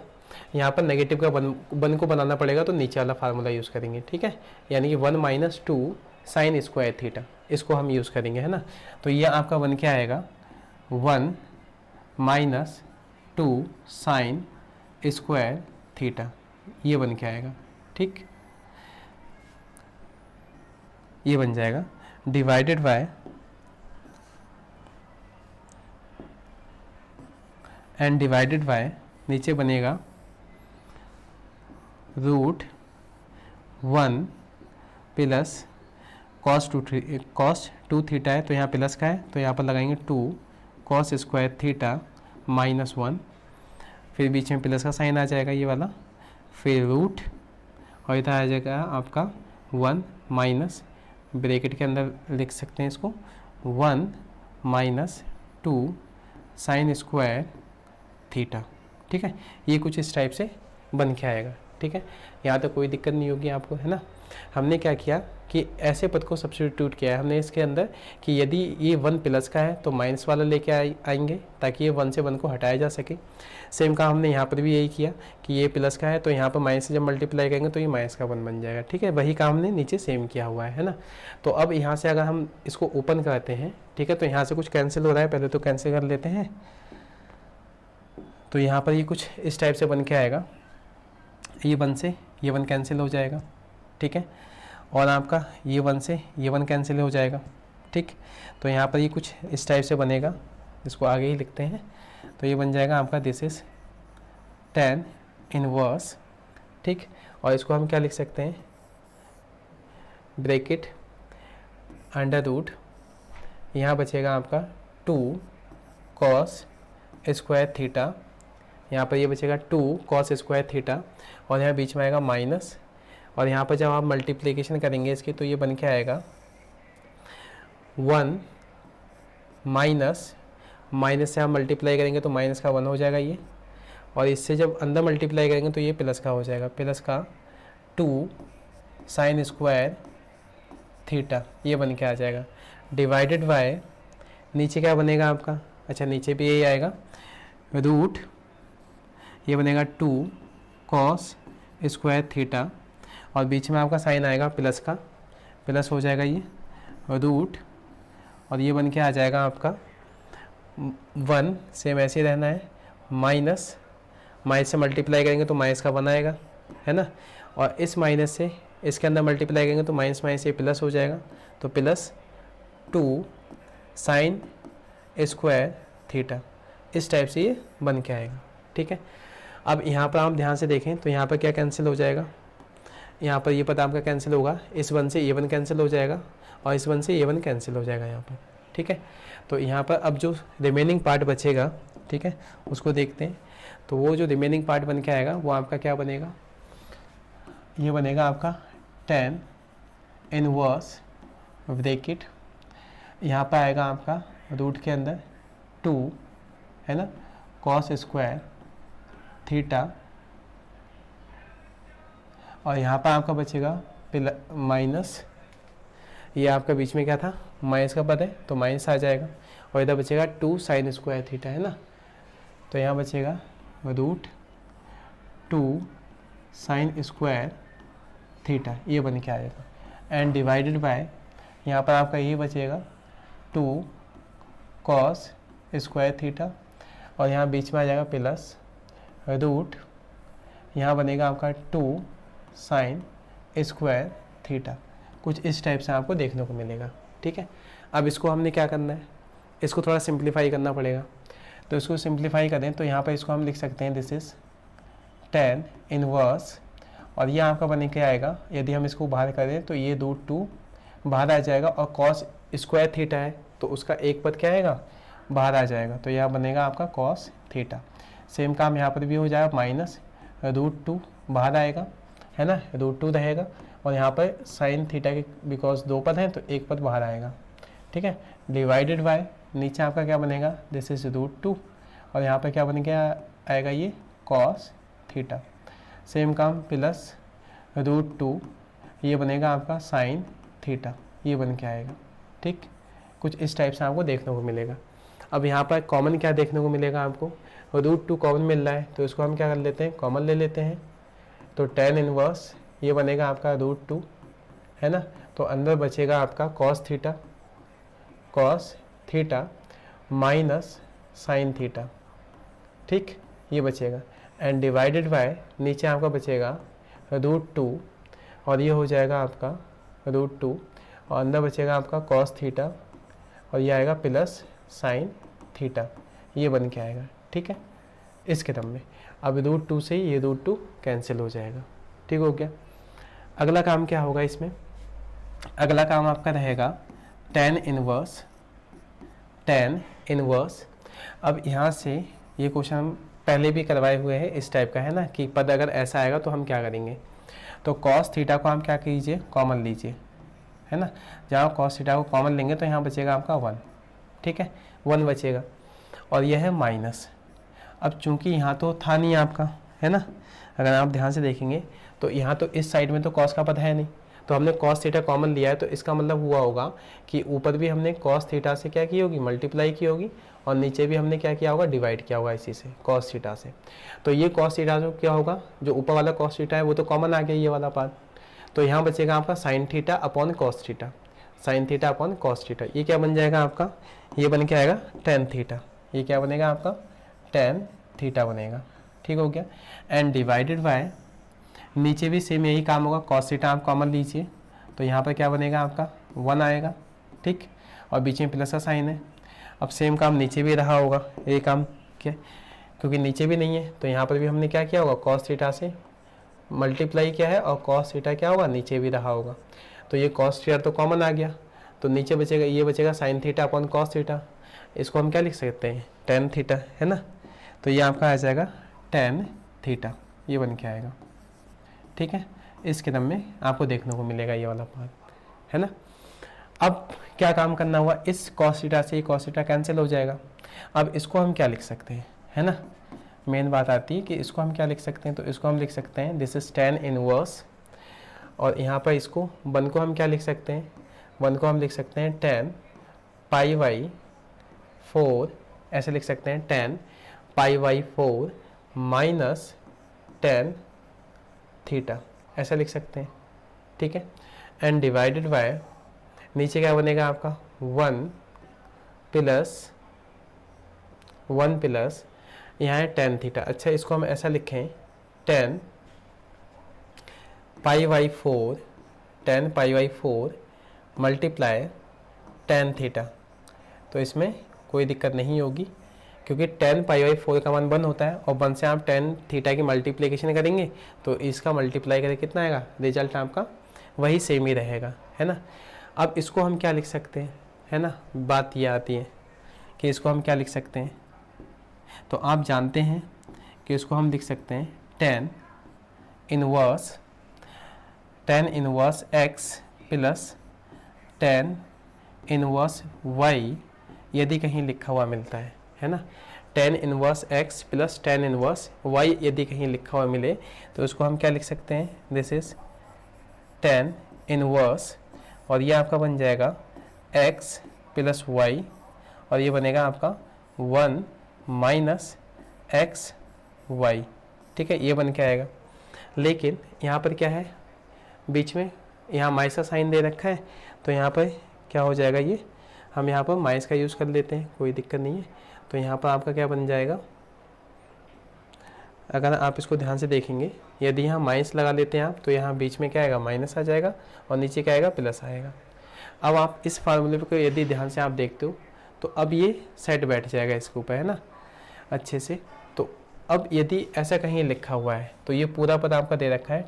यहाँ पर नेगेटिव का वन को बनाना पड़ेगा, तो नीचे वाला फार्मूला यूज़ करेंगे। ठीक है, यानी कि 1 - 2 साइन स्क्वायर थीटा, इसको हम यूज़ करेंगे, है ना, तो ये आपका बन के आएगा 1 - 2 साइन स्क्वायर थीटा, ये बन के आएगा। ठीक, ये बन जाएगा divided by and divided by, नीचे बनेगा √1 प्लस cos 2 थीटा है, तो यहाँ प्लस का है तो यहाँ पर लगाएंगे 2 cos स्क्वायर थीटा -1, फिर बीच में प्लस का साइन आ जाएगा ये वाला, फिर रूट, और इधर आ जाएगा आपका 1 माइनस, ब्रैकेट के अंदर लिख सकते हैं इसको, 1 - 2 साइन स्क्वायर थीटा। ठीक है, ये कुछ इस टाइप से बन के आएगा। ठीक है, यहाँ तक कोई दिक्कत नहीं होगी आपको, है ना। हमने क्या किया कि ऐसे पद को सब्स्टिट्यूट किया है हमने इसके अंदर कि यदि ये 1 प्लस का है तो माइनस वाला लेके आएंगे ताकि ये 1 से 1 को हटाया जा सके। सेम काम हमने यहाँ पर भी यही किया कि ये प्लस का है तो यहाँ पर माइनस से जब मल्टीप्लाई करेंगे तो ये माइनस का 1 बन जाएगा। ठीक है, वही काम हमने नीचे सेम किया हुआ है ना। तो अब यहाँ से अगर हम इसको ओपन करते हैं, ठीक है, तो यहाँ से कुछ कैंसिल हो रहा है, पहले तो कैंसिल कर लेते हैं। तो यहाँ पर ये कुछ इस टाइप से बन के आएगा, ये 1 से ये 1 कैंसिल हो जाएगा। ठीक है, और आपका ये 1 से ये 1 कैंसिल हो जाएगा। ठीक, तो यहाँ पर ये कुछ इस टाइप से बनेगा, इसको आगे ही लिखते हैं। तो ये बन जाएगा आपका दिस इज tan इनवर्स। ठीक, और इसको हम क्या लिख सकते हैं, ब्रैकेट अंडर रूट, यहाँ बचेगा आपका 2 कॉस स्क्वायर थीटा, यहाँ पर ये बचेगा 2 कॉस स्क्वायर थीटा, और यहाँ बीच में आएगा माइनस, और यहाँ पर जब आप मल्टीप्लिकेशन करेंगे इसकी तो ये बन के आएगा 1 माइनस, माइनस से आप मल्टीप्लाई करेंगे तो माइनस का 1 हो जाएगा ये, और इससे जब अंदर मल्टीप्लाई करेंगे तो ये प्लस का हो जाएगा, प्लस का 2 साइन स्क्वायर थीटा, ये बन के आ जाएगा, डिवाइडेड बाय नीचे क्या बनेगा आपका, अच्छा नीचे भी यही आएगा रूट, ये बनेगा 2 कॉस स्क्वायर थीटा, और बीच में आपका साइन आएगा प्लस का, प्लस हो जाएगा ये रूट, और ये बन के आ जाएगा आपका 1, सेम ऐसे ही रहना है, माइनस, माइनस से मल्टीप्लाई करेंगे तो माइनस का 1 आएगा, है ना, और इस माइनस से इसके अंदर मल्टीप्लाई करेंगे तो माइनस माइनस ये प्लस हो जाएगा, तो प्लस 2 साइन स्क्वायर थीटा, इस टाइप से ये बन के आएगा। ठीक है, अब यहाँ पर आप ध्यान से देखें तो यहाँ पर क्या कैंसिल हो जाएगा, यहाँ पर ये पद आपका कैंसिल होगा, इस 1 से ये 1 कैंसिल हो जाएगा, और इस 1 से ये 1 कैंसिल हो जाएगा यहाँ पर। ठीक है, तो यहाँ पर अब जो रिमेनिंग पार्ट बचेगा, ठीक है, उसको देखते हैं। तो वो जो रिमेनिंग पार्ट बन के आएगा वो आपका क्या बनेगा, ये बनेगा आपका tan इनवर्स ब्रैकेट, यहाँ पर आएगा आपका रूट के अंदर 2, है ना, कॉस स्क्वायर थीटा, और यहाँ पर आपका बचेगा माइनस, ये आपका बीच में क्या था, माइनस का पद है तो माइनस आ जाएगा, और इधर बचेगा 2 साइन स्क्वायर थीटा, है ना, तो यहाँ बचेगा रूट 2 साइन स्क्वायर थीटा, ये बन के आएगा, एंड डिवाइडेड बाय यहाँ पर आपका ये बचेगा 2 कॉस स्क्वायर थीटा, और यहाँ बीच में आ जाएगा प्लस रूट, यहाँ बनेगा आपका 2 साइन स्क्वायर थीटा, कुछ इस टाइप से आपको देखने को मिलेगा। ठीक है, अब इसको हमने क्या करना है, इसको थोड़ा सिंप्लीफाई करना पड़ेगा, तो इसको सिंप्लीफाई करें तो यहाँ पर इसको हम लिख सकते हैं दिस इज tan इनवर्स, और ये आपका बन के आएगा, यदि हम इसको बाहर करें तो ये रूट 2 बाहर आ जाएगा, और कॉस स्क्वायर थीटा है तो उसका एक पद क्या आएगा, बाहर आ जाएगा, तो यह बनेगा आपका कॉस थीटा। सेम काम यहाँ पर भी हो जाएगा, माइनस रूट 2 बाहर आएगा, है ना, रूट 2 रहेगा, और यहाँ पर साइन थीटा के बिकॉज 2 पद हैं तो एक पद बाहर आएगा। ठीक है, डिवाइडेड बाय नीचे आपका क्या बनेगा, दिस इज रूट 2, और यहाँ पर क्या बन के आएगा, ये कॉस थीटा, सेम काम प्लस रूट 2, ये बनेगा आपका साइन थीटा, ये बन के आएगा। ठीक, कुछ इस टाइप से आपको देखने को मिलेगा। अब यहाँ पर कॉमन क्या देखने को मिलेगा आपको, रूट 2 कॉमन मिल रहा है तो इसको हम क्या कर लेते हैं, कॉमन ले लेते हैं, तो tan इनवर्स ये बनेगा आपका रूट 2, है ना, तो अंदर बचेगा आपका cos theta minus sine theta. ठीक, ये बचेगा, एंड डिवाइडेड बाय नीचे आपका बचेगा रूट 2, और ये हो जाएगा आपका रूट 2, और अंदर बचेगा आपका कॉस थीटा, और ये आएगा प्लस साइन थीटा, ये बन के आएगा। ठीक है, इस क्रम में अब रूट 2 से ये रूट 2 कैंसिल हो जाएगा। ठीक हो गया, अगला काम क्या होगा इसमें, अगला काम आपका रहेगा tan इनवर्स। अब यहाँ से ये क्वेश्चन हम पहले भी करवाए हुए हैं, इस टाइप का है ना, कि पद अगर ऐसा आएगा तो हम क्या करेंगे, तो कॉस थीटा को हम क्या कीजिए, कॉमन लीजिए, है ना, जहाँ कॉस थीटा को कॉमन लेंगे तो यहाँ बचेगा आपका 1, ठीक है, 1 बचेगा और यह है माइनस। अब चूंकि यहाँ तो था नहीं आपका, है ना, अगर आप ध्यान से देखेंगे तो यहाँ तो इस साइड में तो कॉस का पद है नहीं, तो हमने कॉस थीटा कॉमन लिया है, तो इसका मतलब हुआ होगा कि ऊपर भी हमने कॉस थीटा से क्या की होगी, मल्टीप्लाई की होगी, और नीचे भी हमने क्या किया होगा, डिवाइड किया होगा इसी से, कॉस थीटा से। तो ये कॉस थीटा जो क्या होगा, जो ऊपर वाला कॉस थीटा है वो तो कॉमन आ गया ये वाला पार्ट, तो यहाँ बचेगा आपका sine theta upon cos theta, sine theta upon cos theta. ये क्या बन जाएगा आपका, ये बन के आएगा टेन थीटा। ये क्या बनेगा आपका, टेन थीटा बनेगा। ठीक हो गया। एंड डिवाइडेड बाय, नीचे भी सेम यही काम होगा, कॉस थीटा आप कॉमन लीजिए, तो यहाँ पर क्या बनेगा आपका 1 आएगा, ठीक, और बीच में प्लस का साइन है। अब सेम काम नीचे भी रहा होगा, ये काम क्या, क्योंकि नीचे भी नहीं है तो यहाँ पर भी हमने क्या किया होगा, कॉस थीटा से मल्टीप्लाई किया है, और कॉस थीटा क्या होगा, नीचे भी रहा होगा, तो ये कॉस थीटा तो कॉमन आ गया, तो नीचे बचेगा, ये बचेगा sine theta upon cos theta. इसको हम क्या लिख सकते हैं, टेन थीटा, है ना, तो ये आपका आ जाएगा टेन थीटा, ये बन के आएगा। ठीक है, इस क्रम में आपको देखने को मिलेगा ये वाला पार्ट, है ना। अब क्या काम करना हुआ, इस कॉस थीटा से ये कॉस थीटा कैंसिल हो जाएगा। अब इसको हम क्या लिख सकते हैं, है ना, मेन बात आती है कि इसको हम क्या लिख सकते हैं, तो इसको हम लिख सकते हैं दिस इज टेन इनवर्स, और यहाँ पर इसको 1 को हम क्या लिख सकते हैं, 1 को हम लिख सकते हैं टेन पाई बाई 4, ऐसे लिख सकते हैं ten pi by 4 minus tan theta, ऐसा लिख सकते हैं। ठीक है, एंड डिवाइडेड बाय, नीचे क्या बनेगा आपका 1 प्लस यहाँ है टेन थीटा। अच्छा, इसको हम ऐसा लिखें ten pi by 4 multiply tan theta, तो इसमें कोई दिक्कत नहीं होगी क्योंकि टेन पाई बाई 4 का मान 1 होता है, और 1 से आप टेन थीटा की मल्टीप्लिकेशन करेंगे तो इसका मल्टीप्लाई करके कितना आएगा, रिजल्ट आपका वही सेम ही रहेगा, है ना। अब इसको हम क्या लिख सकते हैं, है ना, बात ये आती है कि इसको हम क्या लिख सकते हैं, तो आप जानते हैं कि इसको हम लिख सकते हैं tan inverse x plus tan inverse y, यदि कहीं लिखा हुआ मिलता है ना, tan inverse x plus tan inverse y यदि कहीं लिखा हुआ मिले तो उसको हम क्या लिख सकते हैं, दिस इज टेन इनवर्स, और ये आपका बन जाएगा एक्स प्लस वाई, और ये बनेगा आपका 1 माइनस एक्स वाई। ठीक है, ये बन के आएगा। लेकिन यहाँ पर क्या है, बीच में यहाँ माइनस का साइन दे रखा है, तो यहाँ पर क्या हो जाएगा, ये हम यहाँ पर माइनस का यूज़ कर लेते हैं, कोई दिक्कत नहीं है। तो यहाँ पर आपका क्या बन जाएगा, अगर आप इसको ध्यान से देखेंगे, यदि यहाँ माइनस लगा लेते हैं आप, तो यहाँ बीच में क्या आएगा, माइनस आ जाएगा, और नीचे क्या आएगा, प्लस आएगा। अब आप इस फार्मूले को यदि ध्यान से आप देखते हो तो अब ये सेट बैठ जाएगा इसके ऊपर, है ना, अच्छे से। तो अब यदि ऐसा कहीं लिखा हुआ है तो ये पूरा पद आपका दे रखा है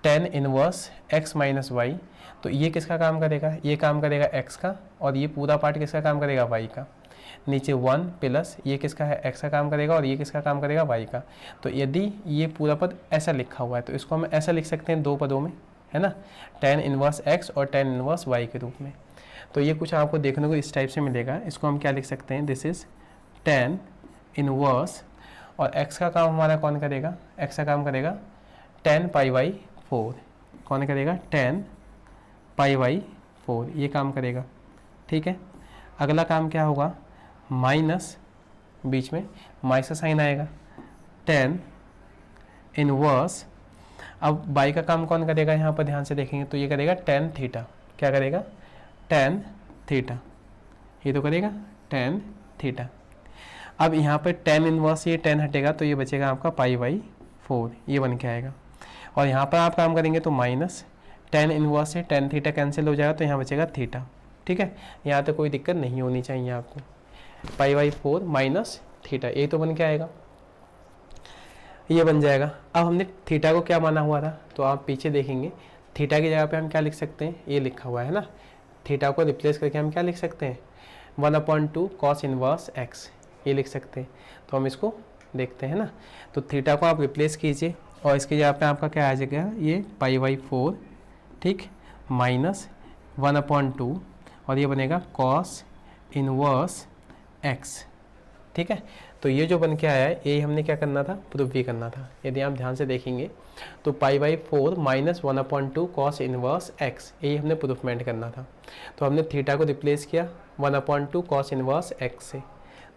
tan inverse x minus y, तो ये किसका काम करेगा, ये काम करेगा एक्स का, और ये पूरा पार्ट किसका काम करेगा, वाई का। नीचे 1 प्लस ये किसका है, एक्स का काम करेगा, और ये किसका काम करेगा, वाई का। तो यदि ये पूरा पद ऐसा लिखा हुआ है तो इसको हम ऐसा लिख सकते हैं दो पदों में, है ना, टेन इनवर्स एक्स और टेन इनवर्स वाई के रूप में। तो ये कुछ आपको देखने को इस टाइप से मिलेगा। इसको हम क्या लिख सकते हैं, दिस इज टेन इनवर्स, और एक्स का काम हमारा कौन करेगा, एक्स का काम करेगा टेन पाई बाई 4, कौन करेगा, टेन पाई बाई 4, ये काम करेगा। ठीक है, अगला काम क्या होगा, माइनस, बीच में माइनस का साइन आएगा, टेन इनवर्स, अब बाई का काम कौन करेगा, यहाँ पर ध्यान से देखेंगे तो ये करेगा टेन थीटा, क्या करेगा, टेन थीटा, ये तो करेगा टेन थीटा। अब यहाँ पर टेन इनवर्स, ये टेन हटेगा तो ये बचेगा आपका पाई बाई 4, ये बन के आएगा। और यहाँ पर आप काम करेंगे तो माइनस टेन इनवर्स से टेन थीटा कैंसिल हो जाएगा, तो यहाँ बचेगा थीटा। ठीक है, यहाँ तो कोई दिक्कत नहीं होनी चाहिए आपको, पाई बाई 4 माइनस थीटा, ये तो बन के आएगा, ये बन जाएगा। अब हमने थीटा को क्या माना हुआ था, तो आप पीछे देखेंगे थीटा की जगह पे हम क्या लिख सकते हैं, ये लिखा हुआ है ना, थीटा को रिप्लेस करके हम क्या लिख सकते हैं, 1/2 कॉस इनवर्स एक्स, ये लिख सकते हैं। तो हम इसको देखते हैं ना, तो थीटा को आप रिप्लेस कीजिए, और इसकी जगह पे आपका क्या आ जाएगा, ये पाई बाई 4, ठीक, माइनस 1/2, और ये बनेगा कॉस इनवर्स एक्स। ठीक है, तो ये जो बन के आया है ये हमने क्या करना था, प्रूफ भी करना था। यदि आप ध्यान से देखेंगे तो π/4 -1/2 कॉस इनवर्स एक्स, यही हमने प्रूफमेंट करना था। तो हमने थीटा को रिप्लेस किया 1/2 कॉस इनवर्स एक्स से।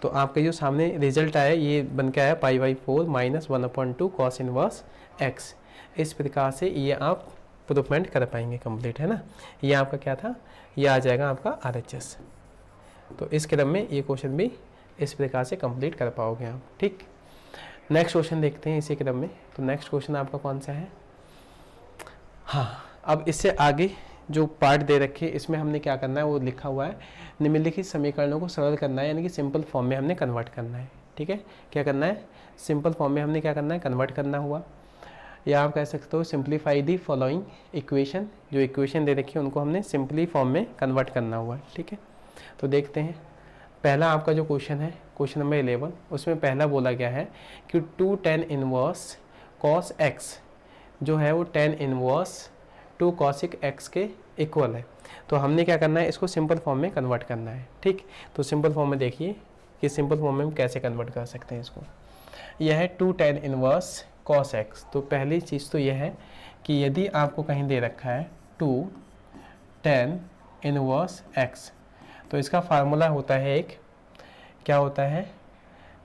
तो आपका जो सामने रिजल्ट आया ये बन के आया π/4 -1/2 कॉस इनवर्स एक्स। इस प्रकार से ये आप प्रूफमेंट कर पाएंगे कंप्लीट, है ना। ये आपका क्या था, ये आ जाएगा आपका RHS। तो इस क्रम में ये क्वेश्चन भी इस प्रकार से कंप्लीट कर पाओगे आप। ठीक, नेक्स्ट क्वेश्चन देखते हैं इसी क्रम में। तो नेक्स्ट क्वेश्चन आपका कौन सा है, हाँ, अब इससे आगे जो पार्ट दे रखे इसमें हमने क्या करना है वो लिखा हुआ है, निम्नलिखित समीकरणों को सरल करना है, यानी कि सिंपल फॉर्म में हमने कन्वर्ट करना है। ठीक है, क्या करना है, सिंपल फॉर्म में हमने क्या करना है, कन्वर्ट करना हुआ, या आप कह सकते हो सिंप्लीफाई दी फॉलोइंग इक्वेशन। जो इक्वेशन दे रखी है उनको हमने सिंपली फॉर्म में कन्वर्ट करना हुआ है। ठीक है, तो देखते हैं। पहला आपका जो क्वेश्चन है, क्वेश्चन नंबर 11, उसमें पहला बोला गया है कि 2 tan इनवर्स cos x जो है वो tan इनवर्स 2 cosec x के इक्वल है। तो हमने क्या करना है, इसको सिंपल फॉर्म में कन्वर्ट करना है। ठीक, तो सिंपल फॉर्म में देखिए कि सिंपल फॉर्म में हम कैसे कन्वर्ट कर सकते हैं इसको। यह है 2 tan इनवर्स cos x। तो पहली चीज़ तो यह है कि यदि आपको कहीं दे रखा है 2 tan इनवर्स x, तो इसका फार्मूला होता है एक, क्या होता है,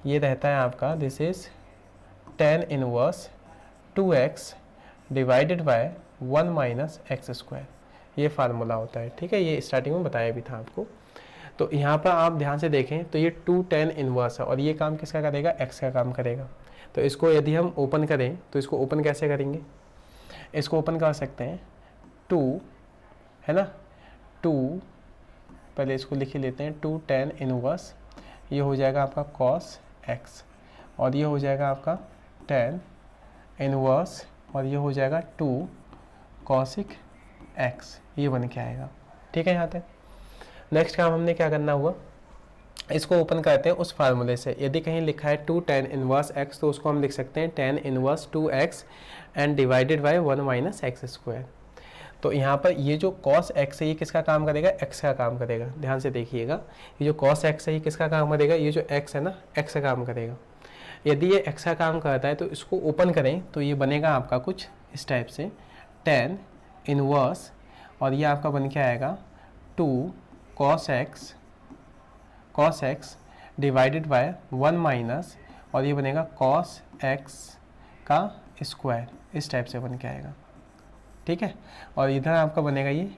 ये रहता है आपका, this is tan inverse 2x divided by 1 - x²। ये फार्मूला होता है। ठीक है, ये स्टार्टिंग में बताया भी था आपको। तो यहाँ पर आप ध्यान से देखें तो ये 2 tan इनवर्स है और ये काम किसका करेगा, x का काम करेगा। तो इसको यदि हम ओपन करें तो इसको ओपन कैसे करेंगे, इसको ओपन कर सकते हैं 2, है ना, 2, पहले इसको लिख ही लेते हैं, 2 tan इनवर्स, ये हो जाएगा आपका cos x, और ये हो जाएगा आपका tan इनवर्स, और ये हो जाएगा 2 cosec x, ये बन के आएगा। ठीक है, यहाँ तक। नेक्स्ट काम हमने क्या करना हुआ, इसको ओपन करते हैं उस फार्मूले से। यदि कहीं लिखा है 2 tan इनवर्स x, तो उसको हम लिख सकते हैं tan inverse 2x and divided by 1 - x²। तो यहाँ पर ये जो cos x है ये किसका काम करेगा, x का काम करेगा। ध्यान से देखिएगा, ये जो cos x है ये किसका काम करेगा, ये जो x है ना, x का काम करेगा। यदि ये x का काम करता है तो इसको ओपन करें तो ये बनेगा आपका कुछ इस टाइप से, tan इनवर्स, और ये आपका बन के आएगा 2 cos x डिवाइडेड बाय 1 - और ये बनेगा cos x का स्क्वायर, इस टाइप से बन के आएगा। ठीक है, और इधर आपका बनेगा ये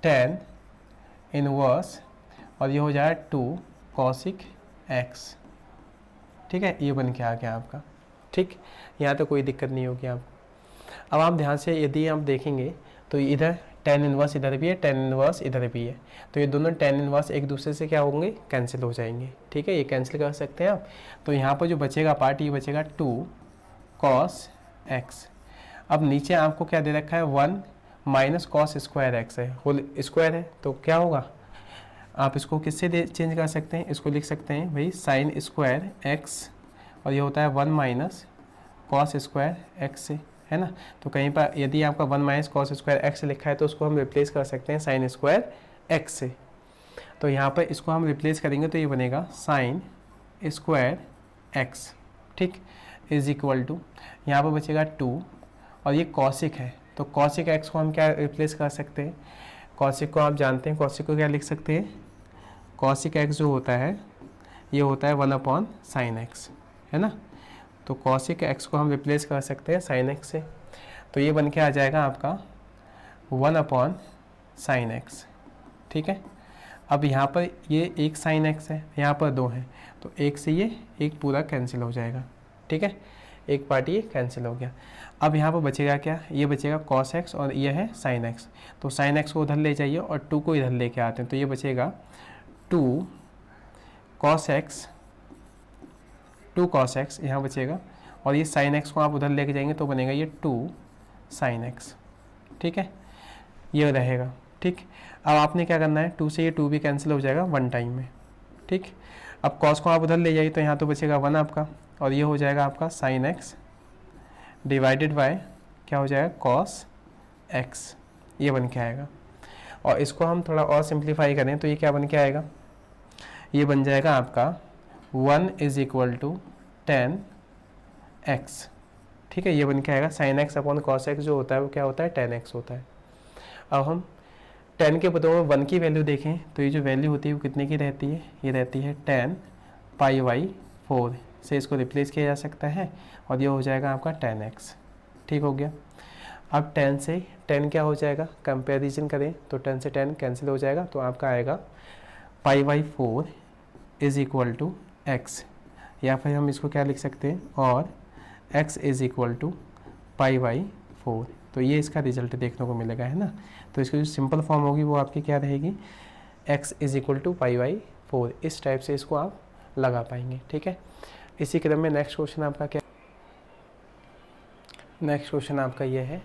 tan इनवर्स, और ये हो जाएगा 2 cosec x। ठीक है, ये बन के आ गया आपका। ठीक, यहाँ तो कोई दिक्कत नहीं होगी आपको। अब आप ध्यान से यदि आप देखेंगे तो इधर tan इनवर्स इधर भी है, tan इनवर्स इधर भी है, तो ये दोनों tan इनवर्स एक दूसरे से क्या होंगे, कैंसिल हो जाएंगे। ठीक है, ये कैंसिल कर सकते हैं आप। तो यहाँ पर जो बचेगा पार्ट, ये बचेगा 2 cos x। अब नीचे आपको क्या दे रखा है, 1 - cos स्क्वायर एक्स है, होल स्क्वायर है, तो क्या होगा, आप इसको किससे चेंज कर सकते हैं, इसको लिख सकते हैं भाई साइन स्क्वायर एक्स, और ये होता है 1 - cos स्क्वायर एक्स से, है ना। तो कहीं पर यदि आपका 1 - cos स्क्वायर एक्स लिखा है तो उसको हम रिप्लेस कर सकते हैं साइन स्क्वायर एक्स से। तो यहाँ पर इसको हम रिप्लेस करेंगे तो ये बनेगा साइन स्क्वायर एक्स, ठीक, इज इक्वल टू, यहाँ पर बचेगा 2, और ये कॉसिक है, तो कॉसिक एक्स को हम क्या रिप्लेस कर सकते हैं, कॉसिक को आप जानते हैं, कॉसिक को क्या लिख सकते हैं, कॉसिक एक्स जो होता है ये होता है 1/sin x, है ना। तो कॉसिक एक्स को हम रिप्लेस कर सकते हैं साइन एक्स से, तो ये बन के आ जाएगा आपका 1/sin x। ठीक है, अब यहाँ पर ये एक साइन एक्स है, यहाँ पर 2 है, तो एक से ये एक पूरा कैंसिल हो जाएगा। ठीक है, एक पार्ट ये कैंसिल हो गया। अब यहाँ पर बचेगा क्या, ये बचेगा cos x और ये है sin x, तो sin x को उधर ले जाइए और 2 को इधर लेके आते हैं, तो ये बचेगा 2 cos x यहाँ बचेगा, और ये sin x को आप उधर लेके जाएंगे तो बनेगा ये 2 sin x। ठीक है, ये रहेगा। ठीक, अब आपने क्या करना है, 2 से ये 2 भी कैंसिल हो जाएगा 1 टाइम में। ठीक, अब cos को आप उधर ले जाइए तो यहाँ तो बचेगा 1 आपका, और ये हो जाएगा आपका sin x डिवाइडेड बाय क्या हो जाएगा cos x, ये बन के आएगा। और इसको हम थोड़ा और सिंप्लीफाई करें तो ये क्या बन के आएगा, ये बन जाएगा आपका 1 इज इक्वल टू 10x। ठीक है, ये बन के आएगा sin x upon cos x जो होता है वो क्या होता है 10x होता है। अब हम 10 के बदले में 1 की वैल्यू देखें तो ये जो वैल्यू होती है वो कितने की रहती है, ये रहती है 10 पाई बाई 4 से इसको रिप्लेस किया जा सकता है और ये हो जाएगा आपका 10x। ठीक हो गया। अब 10 से 10 क्या हो जाएगा, कंपैरिजन करें तो 10 से 10 कैंसिल हो जाएगा, तो आपका आएगा pi by 4 is equal to x, या फिर हम इसको क्या लिख सकते हैं, और x is equal to pi by 4। तो ये इसका रिजल्ट देखने को मिलेगा, है ना। तो इसकी जो सिंपल फॉर्म होगी वो आपकी क्या रहेगी, x is equal to pi by 4। इस टाइप से इसको आप लगा पाएंगे। ठीक है, इसी क्रम में नेक्स्ट क्वेश्चन आपका क्या, नेक्स्ट क्वेश्चन आपका ये है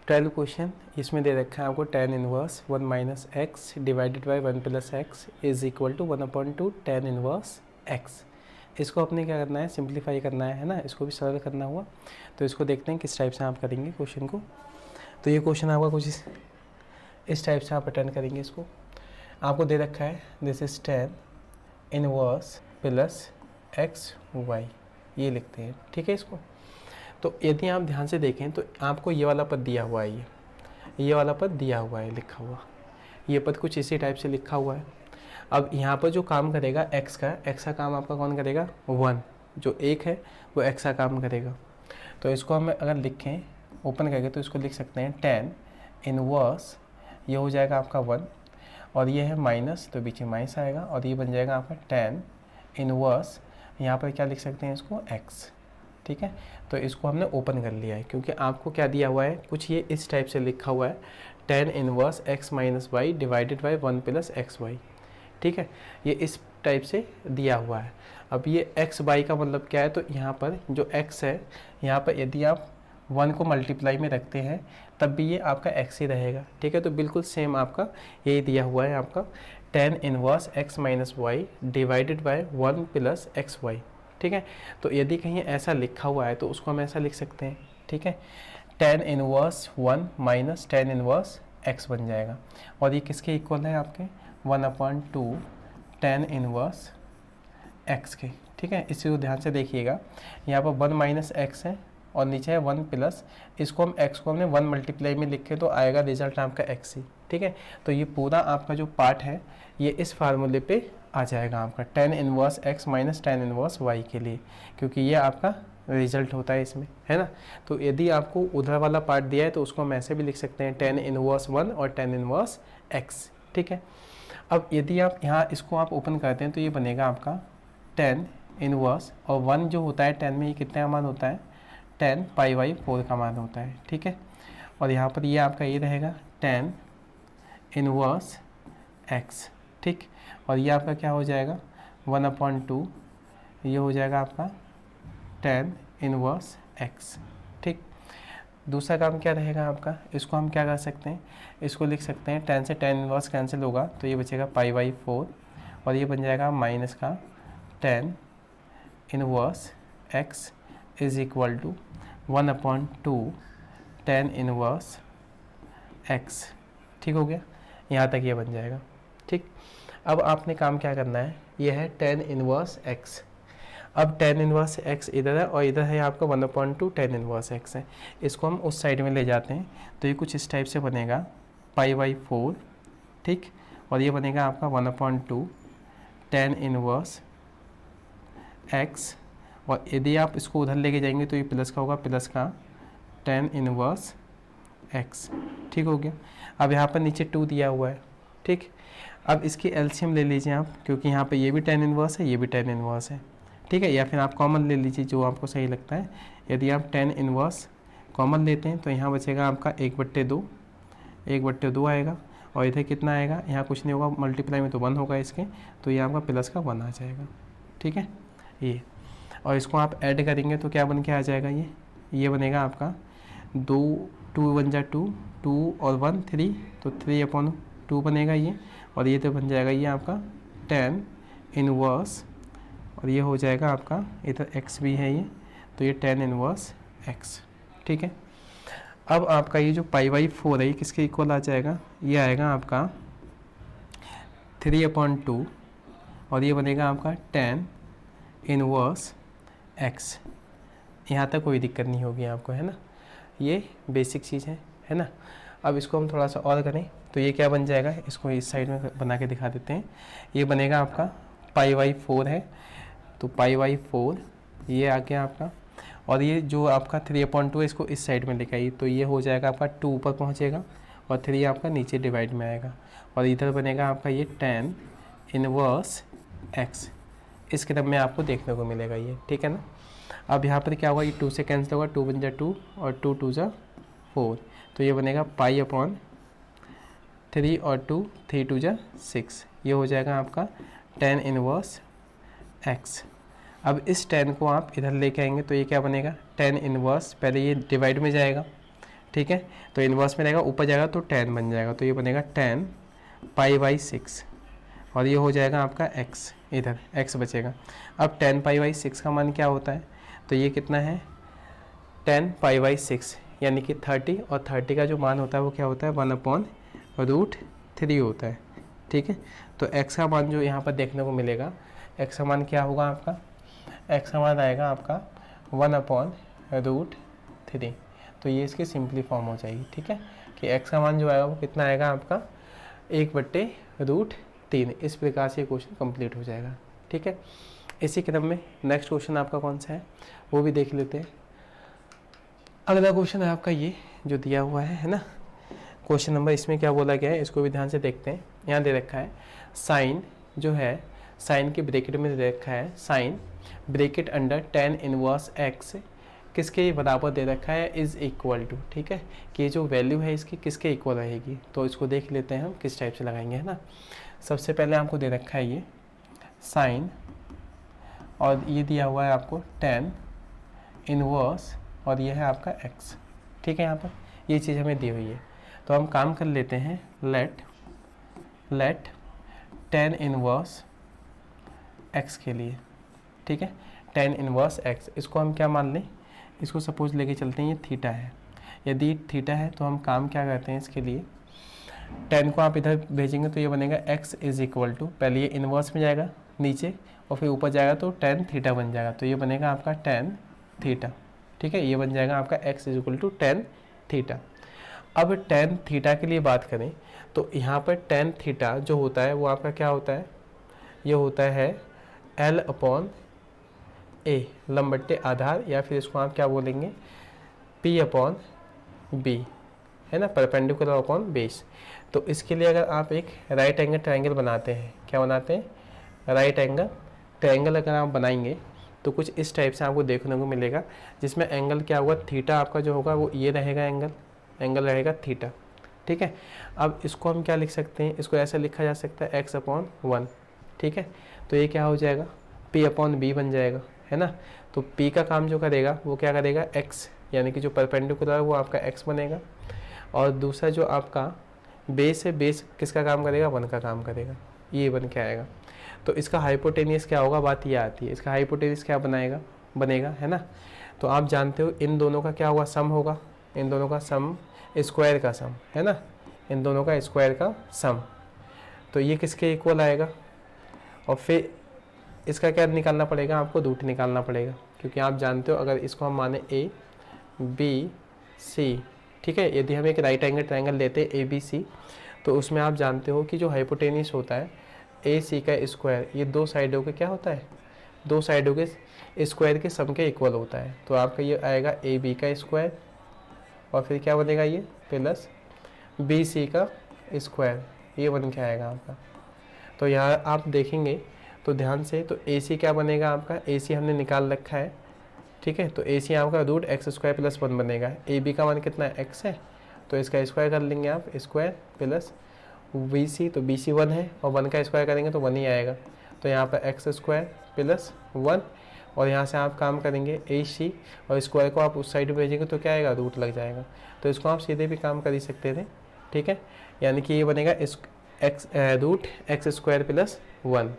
12 क्वेश्चन। इसमें दे रखा है आपको tan inverse 1 minus x divided by 1 plus x is equal to 1/2 tan inverse x। इसको अपने क्या करना है, सिंप्लीफाई करना है ना, इसको भी सरल करना हुआ। तो इसको देखते हैं किस टाइप से आप करेंगे क्वेश्चन को। तो ये क्वेश्चन आपका कुछ इस टाइप से आप अटेंड करेंगे। इसको आपको दे रखा है this is tan inverse plus x y, ये लिखते हैं। ठीक है, इसको तो यदि आप ध्यान से देखें तो आपको ये वाला पद दिया हुआ है, ये वाला पद दिया हुआ है लिखा हुआ, ये पद कुछ इसी टाइप से लिखा हुआ है। अब यहाँ पर जो काम करेगा x का काम आपका कौन करेगा, 1, जो 1 है वो x का काम करेगा। तो इसको हम अगर लिखें ओपन करके तो इसको लिख सकते हैं tan इनवर्स, ये हो जाएगा आपका 1 और ये है माइनस, तो पीछे माइनस आएगा और ये बन जाएगा आपका tan इनवर्स, यहाँ पर क्या लिख सकते हैं इसको x। ठीक है, तो इसको हमने ओपन कर लिया है क्योंकि आपको क्या दिया हुआ है, कुछ ये इस टाइप से लिखा हुआ है tan inverse x minus y divided by 1 plus x y. ठीक है, ये इस टाइप से दिया हुआ है। अब ये x बाई का मतलब क्या है, तो यहाँ पर जो x है, यहाँ पर यदि आप 1 को मल्टीप्लाई में रखते हैं तब भी ये आपका x ही रहेगा। ठीक है, तो बिल्कुल सेम आपका यही दिया हुआ है आपका tan inverse x minus y divided by 1 plus x y. ठीक है, तो यदि कहीं ऐसा लिखा हुआ है तो उसको हम ऐसा लिख सकते हैं। ठीक है, tan inverse 1 minus tan inverse x बन जाएगा और ये किसके इक्वल है आपके 1/2 tan इनवर्स x के। ठीक है, इसी को ध्यान से देखिएगा, यहाँ पर 1 माइनस एक्स है और नीचे है 1 प्लस, इसको हम x को हमने 1 मल्टीप्लाई में लिखे तो आएगा रिजल्ट आपका x ही। ठीक है, तो ये पूरा आपका जो पार्ट है ये इस फार्मूले पे आ जाएगा आपका tan inverse x minus tan inverse y के लिए, क्योंकि ये आपका रिजल्ट होता है इसमें, है ना। तो यदि आपको उधर वाला पार्ट दिया है तो उसको हम ऐसे भी लिख सकते हैं tan इनवर्स 1 और tan इनवर्स x। ठीक है, अब यदि आप यहाँ इसको आप ओपन करते हैं तो ये बनेगा आपका tan इनवर्स, और 1 जो होता है 10 में ये कितने का मान होता है, 10 पाई बाई 4 का मान होता है। ठीक है, और यहाँ पर ये आपका ये रहेगा tan इनवर्स x। ठीक, और ये आपका क्या हो जाएगा 1/2, ये हो जाएगा आपका tan इनवर्स x। ठीक, दूसरा काम क्या रहेगा आपका, इसको हम क्या कर सकते हैं, इसको लिख सकते हैं tan से tan इनवर्स कैंसिल होगा तो ये बचेगा पाई बाई 4 और ये बन जाएगा माइनस का tan inverse x is equal to 1/2 tan inverse x। ठीक हो गया, यहाँ तक ये बन जाएगा। ठीक, अब आपने काम क्या करना है, ये है tan इनवर्स x। अब tan इनवर्स x इधर है और इधर है आपका 1/2 tan इनवर्स x है, इसको हम उस साइड में ले जाते हैं तो ये कुछ इस टाइप से बनेगा पाई बाई 4। ठीक, और ये बनेगा आपका 1/2 tan इनवर्स x, और यदि आप इसको उधर लेके जाएंगे तो ये प्लस का होगा, प्लस का tan इनवर्स x। ठीक हो गया, अब यहाँ पर नीचे 2 दिया हुआ है। ठीक, अब इसकी एलसीएम ले लीजिए आप, क्योंकि यहाँ पे ये भी tan इनवर्स है, ये भी tan इनवर्स है। ठीक है, या फिर आप कॉमन ले लीजिए जो आपको सही लगता है। यदि आप tan इनवर्स कॉमन लेते हैं तो यहाँ बचेगा आपका 1/2 आएगा, और इधर कितना आएगा, यहाँ कुछ नहीं होगा, मल्टीप्लाई में तो 1 होगा इसके, तो ये आपका प्लस का 1 आ जाएगा। ठीक है, ये, और इसको आप ऐड करेंगे तो क्या बन के आ जाएगा, ये बनेगा आपका 2 1 जा 2 और 1 3, तो 3/2 बनेगा ये, और ये तो बन जाएगा ये आपका tan इनवर्स, और ये हो जाएगा आपका इधर x भी है ये, तो ये tan इनवर्स x। ठीक है, अब आपका ये जो पाई बाई 4 है ये किसके इक्वल आ जाएगा, ये आएगा आपका 3/2, और ये बनेगा आपका tan इनवर्स x। यहाँ तक कोई दिक्कत नहीं होगी आपको, है ना, ये बेसिक चीज़ है ना। अब इसको हम थोड़ा सा और करें तो ये क्या बन जाएगा, इसको इस साइड में बना के दिखा देते हैं। ये बनेगा आपका π/4 है, तो π/4 ये आ गया आपका, और ये जो आपका 3/2 है इसको इस साइड में लेके आइए, तो ये हो जाएगा आपका 2 ऊपर पहुँचेगा और 3 आपका नीचे डिवाइड में आएगा, और इधर बनेगा आपका ये tan इनवर्स x। इस क्रम में आपको देखने को मिलेगा ये, ठीक है ना। अब यहाँ पर क्या होगा, ये 2 से कैंसिल होगा, 2 × 1 = 2 और 2 × 2 = 4, तो ये बनेगा π/3 और 2 3 × 2 = 6, ये हो जाएगा आपका tan इनवर्स x। अब इस tan को आप इधर लेके आएंगे तो ये क्या बनेगा, tan इनवर्स, पहले ये डिवाइड में जाएगा, ठीक है, तो इनवर्स में रहेगा, ऊपर जाएगा तो tan बन जाएगा, तो ये बनेगा tan π/6 और ये हो जाएगा आपका x, इधर x बचेगा। अब tan π/6 का मान क्या होता है, तो ये कितना है, tan π/6 यानी कि 30, और 30 का जो मान होता है वो क्या होता है, 1/√3 होता है, ठीक है। तो x का मान जो यहाँ पर देखने को मिलेगा, x का मान क्या होगा आपका, x का मान आएगा आपका 1/√3, तो ये इसकी सिंपली फॉर्म हो जाएगी, ठीक है, कि x का मान जो आएगा वो कितना आएगा आपका 1/√3। इस प्रकार से ये क्वेश्चन कंप्लीट हो जाएगा, ठीक है। इसी क्रम में नेक्स्ट क्वेश्चन आपका कौन सा है वो भी देख लेते हैं। अगला क्वेश्चन है आपका ये जो दिया हुआ है ना, क्वेश्चन नंबर, इसमें क्या बोला गया है इसको भी ध्यान से देखते हैं। यहाँ दे रखा है साइन जो है, साइन के ब्रैकेट में दे रखा है sine bracket under tan inverse x किसके बराबर दे रखा है, इज़ इक्वल टू, ठीक है, कि ये जो वैल्यू है इसकी किसके इक्वल रहेगी, तो इसको देख लेते हैं हम किस टाइप से लगाएंगे, है ना। सबसे पहले आपको दे रखा है ये साइन, और ये दिया हुआ है आपको tan इनवर्स, और ये है आपका x, ठीक है। यहाँ पर ये चीज़ हमें दी हुई है, तो हम काम कर लेते हैं, लेट tan इनवर्स x के लिए, ठीक है, tan इनवर्स x, इसको हम क्या मान लें, इसको सपोज लेके चलते हैं ये थीटा है। यदि थीटा है तो हम काम क्या करते हैं इसके लिए, tan को आप इधर भेजेंगे तो ये बनेगा x इज़ इक्वल टू, पहले ये इनवर्स में जाएगा नीचे और फिर ऊपर जाएगा तो tan थीटा बन जाएगा, तो ये बनेगा आपका tan थीटा, ठीक है, ये बन जाएगा आपका x is equal to tan theta. अब tan थीटा के लिए बात करें तो यहाँ पर tan थीटा जो होता है वो आपका क्या होता है, ये होता है L/A, लंब/बट्टे आधार, या फिर इसको आप क्या बोलेंगे P/B, है ना, परपेंडिकुलर अपॉन बेस। तो इसके लिए अगर आप एक राइट एंगल ट्रायंगल बनाते हैं, क्या बनाते हैं, राइट एंगल ट्रायंगल अगर आप बनाएंगे तो कुछ इस टाइप से आपको देखने को मिलेगा, जिसमें एंगल क्या होगा, थीटा आपका जो होगा वो ये रहेगा, एंगल रहेगा थीटा, ठीक है। अब इसको हम क्या लिख सकते हैं, इसको ऐसा लिखा जा सकता है x/1, ठीक है, तो ये क्या हो जाएगा P/B बन जाएगा, है ना। तो P का काम जो करेगा वो क्या करेगा, x, यानी कि जो परपेंडिकुलर है वो आपका x बनेगा, और दूसरा जो आपका बेस है, बेस किसका काम करेगा, 1 का काम करेगा, ये बन के आएगा। तो इसका हाइपोटेनियस क्या होगा, बात ये आती है, इसका हाइपोटेनियस क्या बनेगा, है ना। तो आप जानते हो इन दोनों का क्या होगा, सम होगा, इन दोनों का सम, स्क्वायर का सम, है ना, इन दोनों का स्क्वायर का सम, तो ये किसके इक्वल आएगा, और फिर इसका क्या निकालना पड़ेगा, आपको रूट निकालना पड़ेगा, क्योंकि आप जानते हो अगर इसको हम माने ABC, ठीक है, यदि हम एक राइट एंगल ट्रायंगल लेते हैं ABC, तो उसमें आप जानते हो कि जो हाइपोटेनियस होता है AC का स्क्वायर, ये दो साइडों के क्या होता है, दो साइडों के स्क्वायर के सम के इक्वल होता है, तो आपका ये आएगा AB का स्क्वायर, और फिर क्या बनेगा ये प्लस BC का स्क्वायर, ये बन के आएगा आपका। तो यहाँ आप देखेंगे तो ध्यान से, तो AC क्या बनेगा आपका, AC हमने निकाल रखा है, ठीक है, तो AC आपका √x² + 1 बनेगा। AB का मान कितना है, x है, तो इसका स्क्वायर कर लेंगे आप, स्क्वायर प्लस BC, तो BC 1 है, और 1 का स्क्वायर करेंगे तो 1 ही आएगा, तो यहाँ पर x² + 1, और यहाँ से आप काम करेंगे AC, और स्क्वायर को आप उस साइड में भेजेंगे तो क्या आएगा, रूट लग जाएगा, तो इसको आप सीधे भी काम कर ही सकते थे, ठीक है, यानी कि ये बनेगा √x² + 1,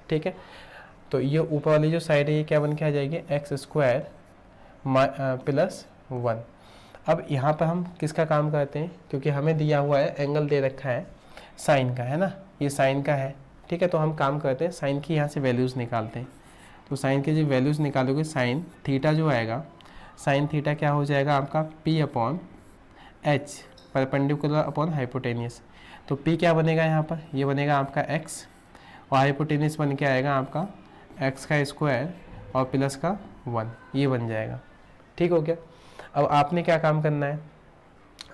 ठीक है। तो ये ऊपर वाली जो साइड है ये क्या बन के आ जाएगी, x² + 1। अब यहाँ पर हम किसका काम करते हैं, क्योंकि हमें दिया हुआ है एंगल दे रखा है साइन का, है ना, ये साइन का है, ठीक है। तो हम काम करते हैं साइन की यहाँ से वैल्यूज़ निकालते हैं। तो साइन की जो वैल्यूज़ निकालोगे, साइन थीटा जो आएगा, साइन थीटा क्या हो जाएगा आपका p upon h perpendicular upon hypotenuse. तो p क्या बनेगा यहाँ पर, ये बनेगा आपका x और हाइपोटेनियस बन के आएगा आपका x का स्क्वायर और प्लस का 1, ये बन जाएगा। ठीक हो गया। अब आपने क्या काम करना है,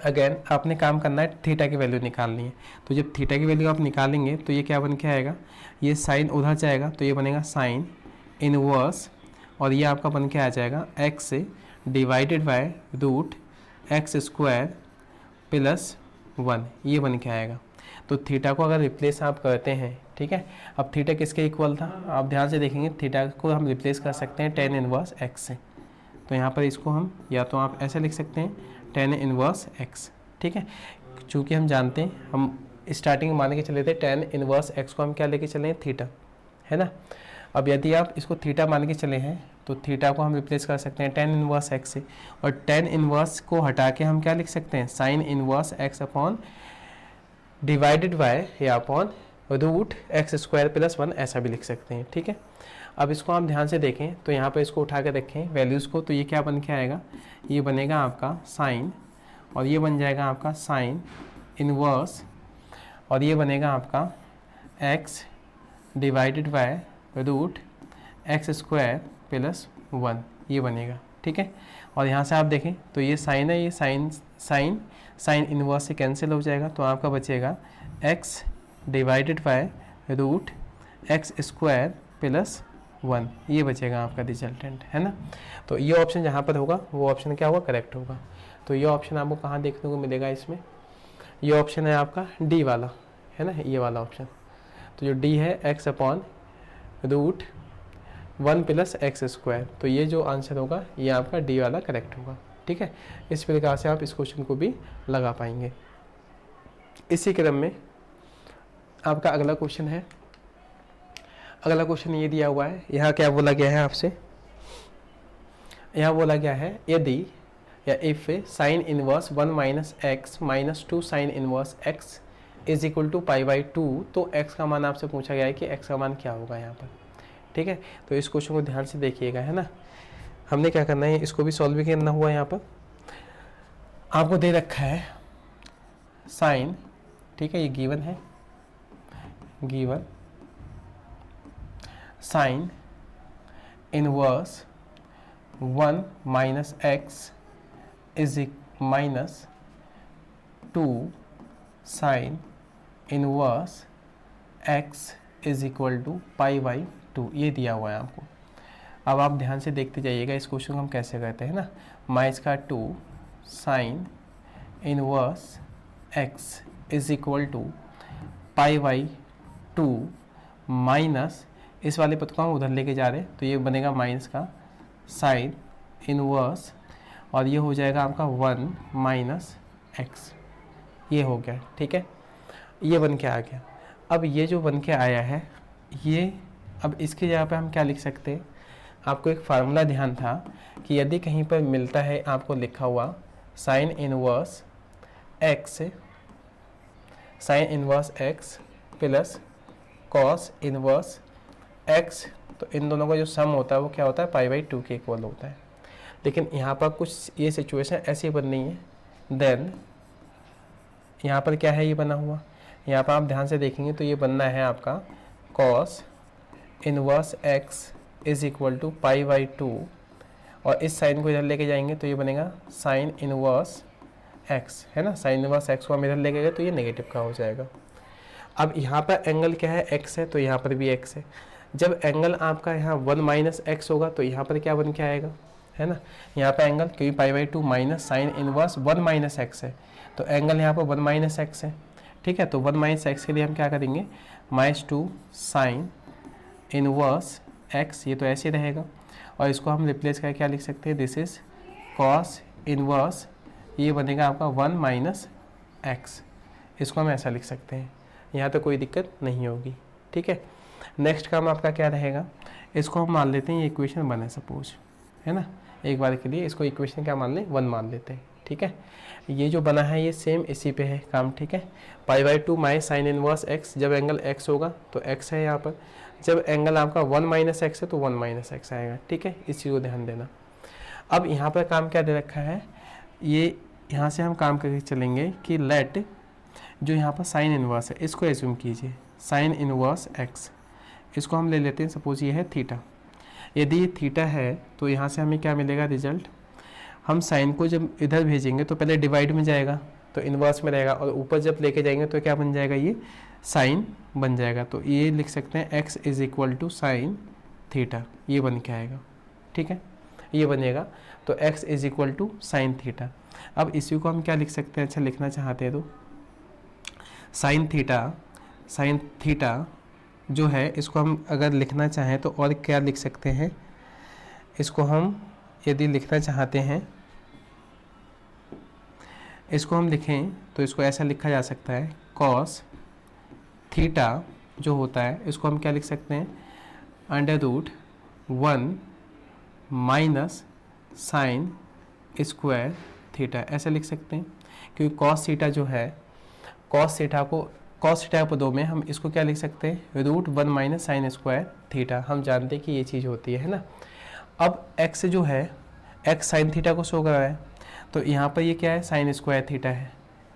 अगेन आपने काम करना है थीटा की वैल्यू निकालनी है। तो जब थीटा की वैल्यू आप निकालेंगे तो ये क्या बन के आएगा, ये साइन उधर जाएगा तो ये बनेगा साइन इनवर्स और ये आपका बन के आ जाएगा x divided by root x square plus 1, ये बन के आएगा। तो थीटा को अगर रिप्लेस आप करते हैं, ठीक है, अब थीटा किसके इक्वल था, आप ध्यान से देखेंगे थीटा को हम रिप्लेस कर सकते हैं tan इनवर्स x से। तो यहाँ पर इसको हम या तो आप ऐसे लिख सकते हैं tan इनवर्स x, ठीक है। चूँकि हम जानते हैं, हम स्टार्टिंग में मान के चले थे tan इनवर्स x को हम क्या लेके चले हैं, थीटा, है ना। अब यदि आप इसको थीटा मान के चले हैं तो थीटा को हम रिप्लेस कर सकते हैं tan इनवर्स x से, और tan इनवर्स को हटा के हम क्या लिख सकते हैं, sine inverse x upon divided by या upon root x square plus 1, ऐसा भी लिख सकते हैं, ठीक है। अब इसको आप ध्यान से देखें तो यहाँ पर इसको उठा के रखें वैल्यूज़ को, तो ये क्या बन के आएगा, ये बनेगा आपका साइन और ये बन जाएगा आपका साइन इनवर्स और ये बनेगा आपका x divided by root x square plus 1, ये बनेगा, ठीक है। और यहाँ से आप देखें तो ये साइन है, ये साइन इनवर्स से कैंसिल हो जाएगा, तो आपका बचेगा x divided by root x square plus 1, ये बचेगा आपका रिजल्टेंट, है ना। तो ये ऑप्शन जहाँ पर होगा वो ऑप्शन क्या होगा, करेक्ट होगा। तो ये ऑप्शन आपको कहाँ देखने को मिलेगा इसमें, ये ऑप्शन है आपका डी वाला, है ना, ये वाला ऑप्शन। तो जो डी है x upon root 1 plus x square, तो ये जो आंसर होगा ये आपका डी वाला करेक्ट होगा, ठीक है। इस प्रकार से आप इस क्वेश्चन को भी लगा पाएंगे। इसी क्रम में आपका अगला क्वेश्चन है, अगला क्वेश्चन ये दिया हुआ है, यहाँ क्या बोला गया है आपसे, यहाँ बोला गया है यदि या if sine inverse 1 minus x minus 2 sine inverse x is equal to π/2, तो x का मान आपसे पूछा गया है कि x का मान क्या होगा यहाँ पर, ठीक है। तो इस क्वेश्चन को ध्यान से देखिएगा, है ना। हमने क्या करना है, इसको भी सॉल्व भी करना हुआ, यहाँ पर आपको दे रखा है साइन, ठीक है, ये गिवन है, given sine inverse 1 minus x is minus 2 sine inverse x is equal to π/2, ये दिया हुआ है आपको। अब आप ध्यान से देखते जाइएगा इस क्वेश्चन को हम कैसे करते हैं ना, माइनस का 2 sine inverse x is equal to π/2 minus, इस वाले पद को हम उधर लेके जा रहे हैं तो ये बनेगा माइनस का साइन इनवर्स और ये हो जाएगा आपका 1 माइनस एक्स, ये हो गया, ठीक है, ये बन के आ गया। अब ये जो बन के आया है ये, अब इसकी जगह पे हम क्या लिख सकते हैं, आपको एक फार्मूला ध्यान था कि यदि कहीं पर मिलता है आपको लिखा हुआ sign inverse x, sign inverse x plus cos inverse x, तो इन दोनों का जो सम होता है वो क्या होता है, π/2 के इक्वल होता है। लेकिन यहाँ पर कुछ ये सिचुएशन ऐसी बन रही है, देन यहाँ पर क्या है ये बना हुआ, यहाँ पर आप ध्यान से देखेंगे तो ये बनना है आपका cos inverse x is equal to π/2 और इस साइन को इधर लेके जाएंगे तो ये बनेगा साइन इनवर्स एक्स, है ना। साइन इनवर्स एक्स को हम इधर लेके गए तो ये नेगेटिव का हो जाएगा। अब यहाँ पर एंगल क्या है, एक्स है, तो यहाँ पर भी एक्स है। जब एंगल आपका यहाँ 1 माइनस एक्स होगा तो यहाँ पर क्या बन के आएगा, है ना, यहाँ पर एंगल, क्योंकि π/2 minus sine inverse 1 minus x है तो एंगल यहाँ पर 1 माइनस एक्स है, ठीक है। तो 1 माइनस एक्स के लिए हम क्या करेंगे, -2 साइन इनवर्स एक्स, ये तो ऐसे ही रहेगा और इसको हम रिप्लेस करके क्या लिख सकते हैं, दिस इज कॉस इनवर्स, ये बनेगा आपका 1 माइनस एक्स, इसको हम ऐसा लिख सकते हैं, यहाँ तो कोई दिक्कत नहीं होगी, ठीक है। नेक्स्ट काम आपका क्या रहेगा, इसको हम मान लेते हैं ये इक्वेशन 1 है सपोज, है ना, एक बार के लिए इसको इक्वेशन क्या मान लें, 1 मान लेते हैं, ठीक है। ठीक है। ये जो बना है ये सेम इसी पे है काम, ठीक है। π/2 माइनस साइन इनवर्स x, जब एंगल x होगा तो x है यहाँ पर, जब एंगल आपका 1 माइनस एक्स है तो 1 माइनस एक्स आएगा, ठीक है। इस चीज़ को ध्यान देना। अब यहाँ पर काम क्या दे रखा है, ये यहाँ से हम काम करके चलेंगे कि लेट जो यहाँ पर साइन इनवर्स है इसको एज्यूम कीजिए, साइन इनवर्स x, इसको हम ले लेते हैं, सपोज ये है थीटा। यदि ये थीटा है तो यहाँ से हमें क्या मिलेगा रिजल्ट, हम साइन को जब इधर भेजेंगे तो पहले डिवाइड में जाएगा तो इन्वर्स में रहेगा, और ऊपर जब लेके जाएंगे तो क्या बन जाएगा, ये साइन बन जाएगा। तो ये लिख सकते हैं x is equal to sine theta, ये बन के आएगा, ठीक है, ये बनेगा। तो x is equal to sine theta. अब इसी को हम क्या लिख सकते हैं, अच्छा लिखना चाहते हैं तो साइन थीटा जो है इसको हम अगर लिखना चाहें तो और क्या लिख सकते हैं, इसको हम यदि लिखना चाहते हैं, इसको हम लिखें तो इसको ऐसा लिखा जा सकता है, कॉस थीटा जो होता है इसको हम क्या लिख सकते हैं, √1 माइनस साइन स्क्वायर थीटा, ऐसा लिख सकते हैं। क्योंकि कॉस थीटा जो है, कॉस थीटा पदों में हम इसको क्या लिख सकते हैं, √1 माइनस साइन स्क्वायर थीटा, हम जानते हैं कि ये चीज़ होती है ना। अब x जो है, x साइन थीटा को शो कर रहा है, तो यहाँ पर ये क्या है, साइन स्क्वायर थीटा है,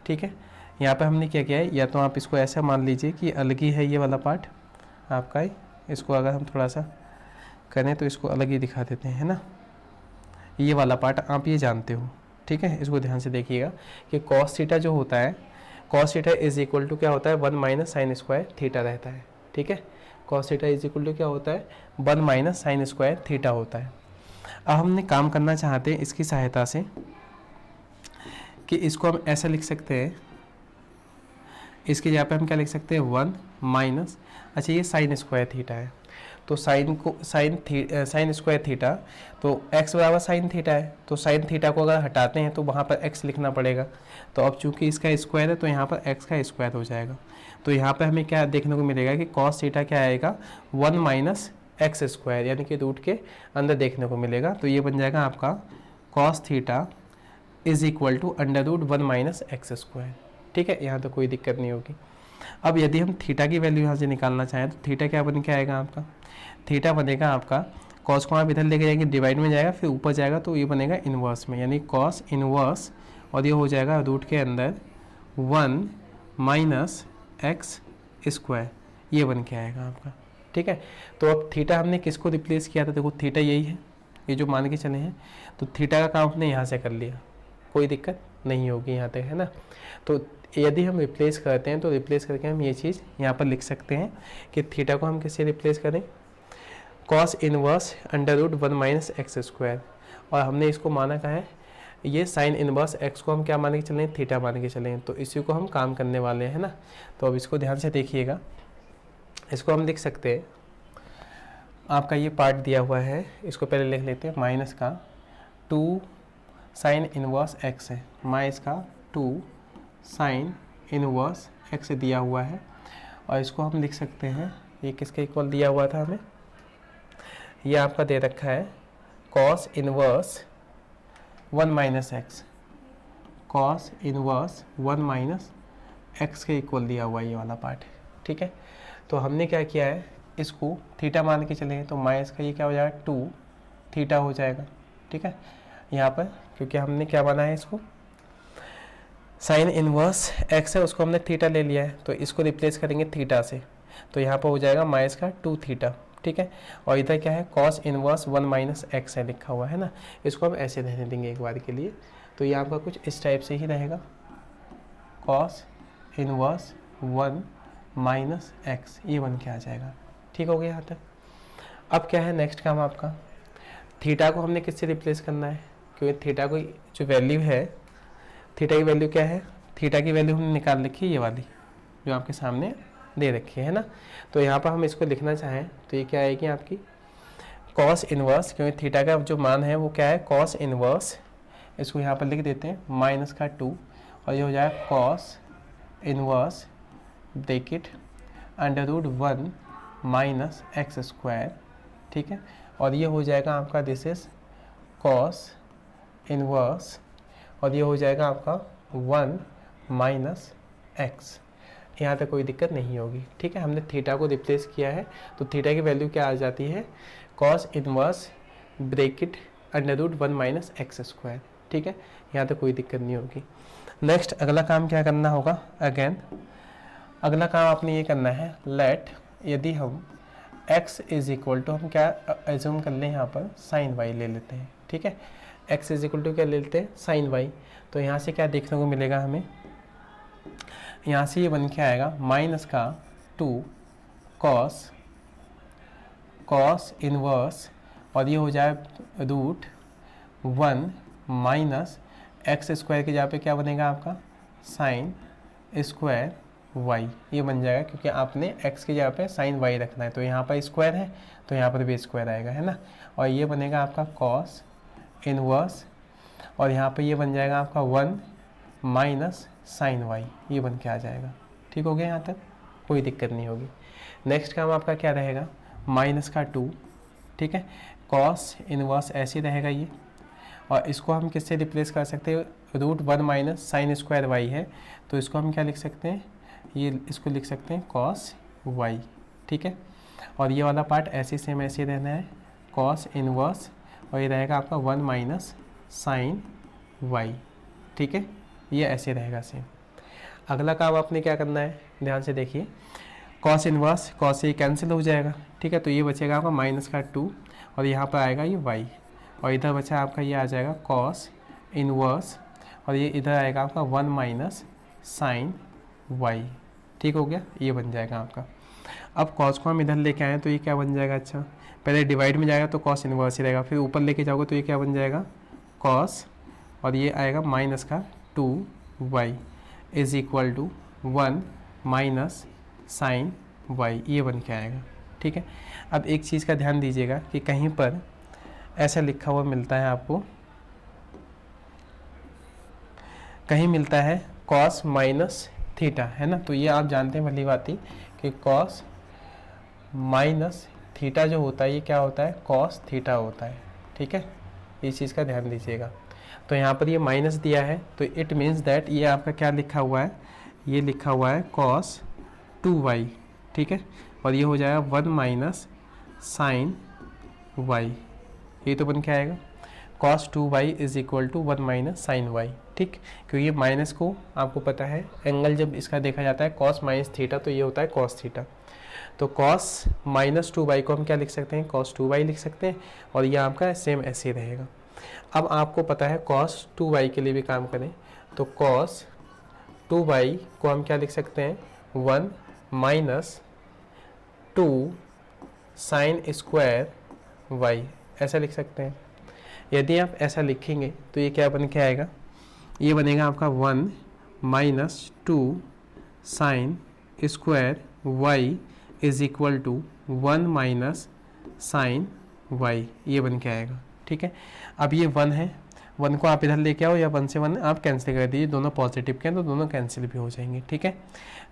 ठीक है। यहाँ पर हमने क्या किया है, या तो आप इसको ऐसा मान लीजिए कि अलग ही है ये वाला पार्ट आपका ही, इसको अगर हम थोड़ा सा करें तो इसको अलग ही दिखा देते हैं, है ना। ये वाला पार्ट आप ये जानते हो, ठीक है। इसको ध्यान से देखिएगा कि कॉस थीटा जो होता है, cos theta is equal to क्या होता है, 1 माइनस साइन स्क्वायर थीटा रहता है, ठीक है। Cos theta is equal to क्या होता है, 1 माइनस साइन स्क्वायर थीटा होता है। अब हमने काम करना चाहते हैं इसकी सहायता से कि इसको हम ऐसा लिख सकते हैं, इसके जगह पे हम क्या लिख सकते हैं, 1 माइनस, अच्छा ये साइन स्क्वायर थीटा है, तो साइन स्क्वायर थीटा, तो x बराबर साइन थीटा है, तो साइन थीटा को अगर हटाते हैं तो वहाँ पर x लिखना पड़ेगा। तो अब चूंकि इसका स्क्वायर है तो यहाँ पर x का स्क्वायर हो जाएगा। तो यहाँ पर हमें क्या देखने को मिलेगा कि कॉस थीटा क्या आएगा, 1 माइनस एक्स स्क्वायर, यानी कि रूट के अंदर देखने को मिलेगा। तो ये बन जाएगा आपका cos theta is equal to √1 minus x square, ठीक है। यहाँ तो कोई दिक्कत नहीं होगी। अब यदि हम थीटा की वैल्यू यहाँ से निकालना चाहें तो थीटा क्या बन के आएगा आपका, थीटा बनेगा आपका, कॉस को आप इधर लेके जाएंगे डिवाइड में जाएगा, फिर ऊपर जाएगा तो ये बनेगा इन्वर्स में, यानी कॉस इन्वर्स, और ये हो जाएगा रूट के अंदर 1 माइनस एक्स स्क्वायर, ये बन के आएगा आपका, ठीक है। तो अब थीटा हमने किसको रिप्लेस किया था, देखो थीटा यही है, ये जो मान के चले हैं, तो थीटा का काम हमने यहाँ से कर लिया, कोई दिक्कत नहीं होगी यहाँ तक, है ना। तो यदि हम रिप्लेस करते हैं तो रिप्लेस करके हम ये चीज़ यहाँ पर लिख सकते हैं कि थीटा को हम किससे रिप्लेस करें, cos inverse √1 minus x square, और हमने इसको माना का है, ये साइन इनवर्स एक्स को हम क्या मान के चलें, थीटा मान के चलें, तो इसी को हम काम करने वाले हैं ना। तो अब इसको ध्यान से देखिएगा, इसको हम लिख सकते हैं, आपका ये पार्ट दिया हुआ है, इसको पहले लिख लेते हैं, माइनस का 2 साइन इनवर्स एक्स है, माइनस का 2 साइन इनवर्स एक्स दिया हुआ है, और इसको हम लिख सकते हैं, ये किसके इक्वल दिया हुआ था हमें, ये आपका दे रखा है cos inverse 1 minus x, cos inverse 1 minus x के इक्वल दिया हुआ है ये वाला पार्ट, ठीक है। तो हमने क्या किया है, इसको थीटा मान के चलेंगे तो माइनस का ये क्या हो जाएगा, 2 थीटा हो जाएगा, ठीक है। यहाँ पर क्योंकि हमने क्या माना है, इसको साइन इनवर्स एक्स है, उसको हमने थीटा ले लिया है, तो इसको रिप्लेस करेंगे थीटा से, तो यहाँ पर हो जाएगा माइनस का 2 थीटा, ठीक है। और इधर क्या है, कॉस इनवर्स 1 माइनस एक्स है लिखा हुआ है ना, इसको हम ऐसे रहने देंगे एक बार के लिए। तो ये आपका कुछ इस टाइप से ही रहेगा, कॉस इनवर्स 1 माइनस एक्स, ये बन के आ जाएगा, ठीक हो गया यहाँ तक। अब क्या है नेक्स्ट काम आपका, थीटा को हमने किससे रिप्लेस करना है, क्योंकि थीटा को जो वैल्यू है, थीटा की वैल्यू क्या है, थीटा की वैल्यू हमने निकाल रखी है ये वाली जो आपके सामने दे रखी है ना। तो यहाँ पर हम इसको लिखना चाहें तो ये क्या आएगी आपकी कॉस इनवर्स, क्योंकि थीटा का जो मान है वो क्या है, कॉस इनवर्स, इसको यहाँ पर लिख देते हैं माइनस का 2, और ये हो जाएगा cos inverse bracket √1 minus x square, ठीक है। और ये हो जाएगा आपका दिस इज कॉस इनवर्स और ये हो जाएगा आपका 1 माइनस एक्स। यहाँ तक कोई दिक्कत नहीं होगी, ठीक है। हमने थीटा को रिप्लेस किया है, तो थीटा की वैल्यू क्या आ जाती है, cos inverse bracket under root 1 minus x square, ठीक है। यहाँ तक कोई दिक्कत नहीं होगी। नेक्स्ट अगला काम क्या करना होगा, अगेन अगला काम आपने ये करना है, लेट यदि हम x इज इक्वल टू, हम क्या एज्यूम कर लें यहाँ पर, साइन y ले लेते हैं, ठीक है। x इज इक्वल टू क्या ले लेते हैं, साइन y। तो यहाँ से क्या देखने को मिलेगा हमें, यहाँ से ये बन के आएगा माइनस का 2 कॉस इनवर्स, और ये हो जाए रूट 1 माइनस एक्स स्क्वायर के जगह पे क्या बनेगा आपका, साइन स्क्वायर y, ये बन जाएगा क्योंकि आपने x की जगह पे साइन y रखना है। तो यहाँ पर स्क्वायर है तो यहाँ पर भी स्क्वायर आएगा, है ना। और ये बनेगा आपका कॉस इनवर्स, और यहाँ पर ये बन जाएगा आपका 1 माइनस साइन y, ये बन के आ जाएगा। ठीक हो गया, यहाँ तक कोई दिक्कत नहीं होगी। नेक्स्ट काम आपका क्या रहेगा, माइनस का 2, ठीक है। कॉस इनवर्स ऐसे रहेगा ये, और इसको हम किससे रिप्लेस कर सकते हैं, root 1 minus sine square y है, तो इसको हम क्या लिख सकते हैं, ये इसको लिख सकते हैं कॉस y, ठीक है। और ये वाला पार्ट ऐसे सेम ऐसे रहना है, कॉस इनवर्स, और ये रहेगा आपका 1 माइनस साइन y, ठीक है। ये ऐसे रहेगा सेम। अगला काम आपने क्या करना है, ध्यान से देखिए, कॉस इनवर्स, कॉस से कैंसिल हो जाएगा, ठीक है। तो ये बचेगा आपका माइनस का 2, और यहाँ पर आएगा ये y, और इधर बचा आपका ये आ जाएगा कॉस इनवर्स, और ये इधर आएगा आपका 1 माइनस साइन y, ठीक हो गया, ये बन जाएगा आपका। अब कॉस को हम इधर लेके आए तो ये क्या बन जाएगा, अच्छा पहले डिवाइड में जाएगा तो कॉस इनवर्स ही रहेगा, फिर ऊपर लेके जाओगे तो ये क्या बन जाएगा, कॉस, और ये आएगा माइनस का 2y is equal to 1 minus sine y, ये बन के आएगा, ठीक है। अब एक चीज़ का ध्यान दीजिएगा कि कहीं पर ऐसा लिखा हुआ मिलता है आपको, कहीं मिलता है कॉस माइनस थीटा, है ना। तो ये आप जानते हैं भली बात ही कि कॉस माइनस थीटा जो होता है ये क्या होता है, कॉस थीटा होता है, ठीक है। इस चीज़ का ध्यान दीजिएगा। तो यहाँ पर ये माइनस दिया है, तो इट मीन्स दैट ये आपका क्या लिखा हुआ है, ये लिखा हुआ है कॉस 2y, ठीक है। और ये हो जाएगा 1 माइनस साइन y, ये तो बन के आएगा cos 2y is equal to 1 minus sine y, ठीक। क्योंकि ये माइनस को आपको पता है एंगल जब इसका देखा जाता है कॉस माइनस थीटा, तो ये होता है कॉस थीटा। तो कॉस माइनस 2y को हम क्या लिख सकते हैं, कॉस 2y लिख सकते हैं, और ये आपका सेम ऐसे ही रहेगा। अब आपको पता है कॉस 2y के लिए भी काम करें, तो कॉस 2y को हम क्या लिख सकते हैं, 1 माइनस 2 साइन स्क्वायर y, ऐसा लिख सकते हैं। यदि आप ऐसा लिखेंगे तो ये क्या बन के आएगा, ये बनेगा आपका 1 minus 2 sine square y is equal to 1 minus sine y, ये बन के आएगा, ठीक है। अब ये 1 है, 1 को आप इधर लेके आओ, या 1 से 1 आप कैंसिल कर दीजिए, दोनों पॉजिटिव के हैं तो दोनों कैंसिल भी हो जाएंगे, ठीक है।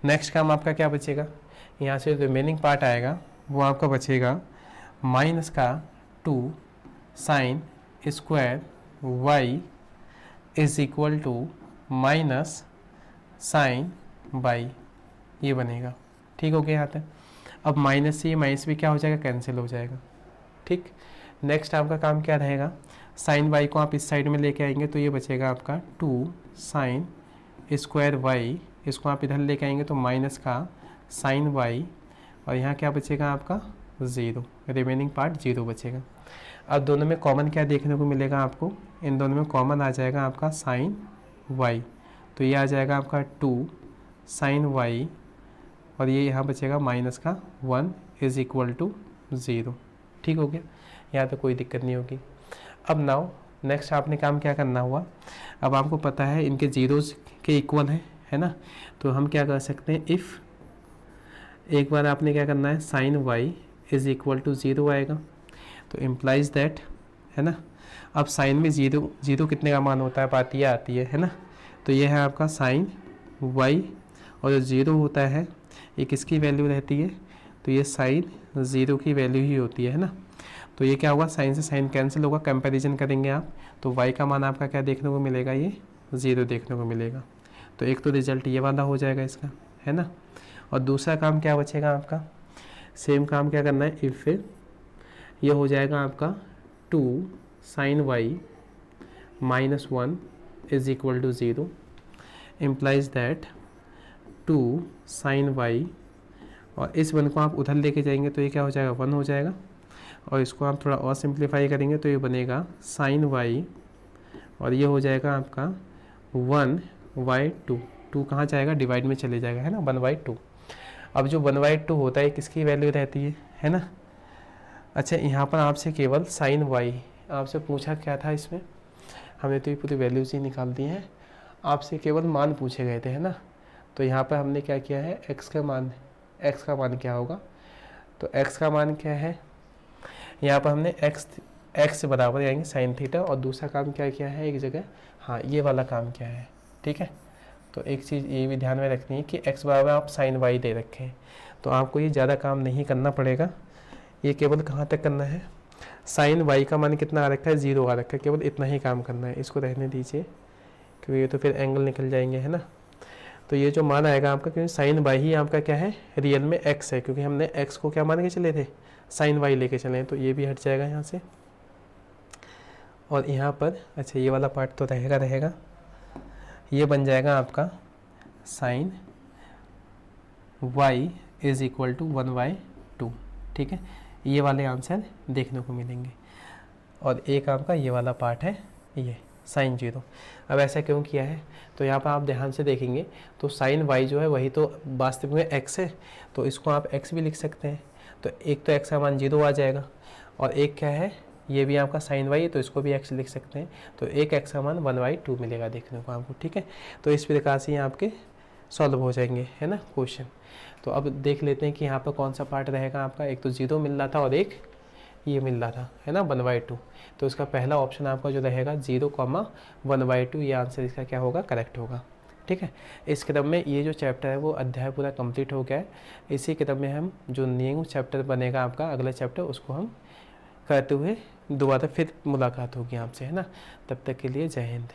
नेक्स्ट काम आपका क्या बचेगा, यहाँ से रिमेनिंग पार्ट आएगा वो आपका बचेगा माइनस का 2 sine square y is equal to minus sine y, ये बनेगा, ठीक हो गया यहाँ तक। अब माइनस से माइनस भी क्या हो जाएगा, कैंसिल हो जाएगा, ठीक। नेक्स्ट आपका काम क्या रहेगा, साइन y को आप इस साइड में लेके आएंगे तो ये बचेगा आपका 2 साइन स्क्वायर y, इसको आप इधर लेके आएंगे तो माइनस का साइन y, और यहाँ क्या बचेगा आपका 0, रिमेनिंग पार्ट 0 बचेगा। अब दोनों में कॉमन क्या देखने को मिलेगा आपको, इन दोनों में कॉमन आ जाएगा आपका साइन y, तो ये आ जाएगा आपका 2 साइन y, और ये यहाँ बचेगा माइनस का 1 इज इक्वल टू 0, ठीक हो गया, यहाँ तो कोई दिक्कत नहीं होगी। अब नाउ नेक्स्ट आपने काम क्या करना हुआ, अब आपको पता है इनके जीरोज़ के इक्वल है ना। तो हम क्या कर सकते हैं, इफ़ एक बार आपने क्या करना है, sine y is equal to 0 आएगा, तो इम्प्लाइज दैट, है ना। अब साइन में 0 कितने का मान होता है, बात ये आती है ना। तो ये है आपका साइन y, और जो 0 होता है ये किसकी वैल्यू रहती है, तो ये साइन 0 की वैल्यू ही होती है ना। तो ये क्या होगा, साइन से साइन कैंसिल होगा, कंपैरिजन करेंगे आप, तो y का मान आपका क्या देखने को मिलेगा, ये 0 देखने को मिलेगा। तो एक तो रिजल्ट ये वाला हो जाएगा इसका, है ना। और दूसरा काम क्या बचेगा आपका, सेम काम क्या करना है, इफ़ ये हो जाएगा आपका 2 sin y -1 is equal to 0 implies that 2 sin y, और इस 1 को आप उधर लेके जाएंगे तो ये क्या हो जाएगा, 1 हो जाएगा। और इसको आप थोड़ा और सिंप्लीफाई करेंगे तो ये बनेगा sin y, और ये हो जाएगा आपका 1/2। 2 कहाँ जाएगा, डिवाइड में चले जाएगा, है ना, 1/2। अब जो 1/2 होता है किसकी वैल्यू रहती है ना। अच्छा, यहाँ पर आपसे केवल sin y आपसे पूछा क्या था, इसमें हमने तो ये पूरी वैल्यूज ही निकाल दी हैं, आपसे केवल मान पूछे गए थे, है ना। तो यहाँ पर हमने क्या किया है, x का मान क्या होगा, तो x का मान क्या है, यहाँ पर हमने x से बराबर आएंगे साइन थीटा, और दूसरा काम क्या किया है एक जगह, हाँ ये वाला काम क्या है, ठीक है। तो एक चीज़ ये भी ध्यान में रखनी है कि x बराबर आप साइन y दे रखे हैं, तो आपको ये ज़्यादा काम नहीं करना पड़ेगा, ये केवल कहाँ तक करना है, साइन y का मान कितना आ रखा है, 0 आ रखा है, केवल इतना ही काम करना है, इसको रहने दीजिए क्योंकि ये तो फिर एंगल निकल जाएंगे, है ना। तो ये जो मान आएगा आपका, क्योंकि साइन y ही आपका क्या है, रियल में x है, क्योंकि हमने x को क्या मान के चले थे, साइन y लेके चले, तो ये भी हट जाएगा यहाँ से। और यहाँ पर अच्छा ये वाला पार्ट तो रहेगा, ये बन जाएगा आपका sine y is equal to 1/2, ठीक है। ये वाले आंसर देखने को मिलेंगे। और एक आपका ये वाला पार्ट है, ये साइन 0। अब ऐसा क्यों किया है, तो यहाँ पर आप ध्यान से देखेंगे तो साइन y जो है वही तो वास्तविक में x है, तो इसको आप x भी लिख सकते हैं। तो एक तो x का मान 0 आ जाएगा, और एक क्या है, ये भी आपका साइन y है, तो इसको भी x लिख सकते हैं। तो एक x का मान 1/2 मिलेगा देखने को आपको, ठीक है। तो इस प्रकार से ये आपके सॉल्व हो जाएंगे, है ना, क्वेश्चन। तो अब देख लेते हैं कि यहाँ पर कौन सा पार्ट रहेगा आपका, एक तो 0 मिल रहा था और एक ये मिल रहा था, है ना, 1/2। तो इसका पहला ऑप्शन आपका जो रहेगा 0,1/2, ये आंसर इसका क्या होगा, करेक्ट होगा, ठीक है। इस क्रम में ये जो चैप्टर है वो अध्याय पूरा कंप्लीट हो गया है। इसी क्रम में हम जो न्यू चैप्टर बनेगा आपका अगला चैप्टर, उसको हम करते हुए दोबारा फिर मुलाकात होगी आपसे, है ना। तब तक के लिए जय हिंद।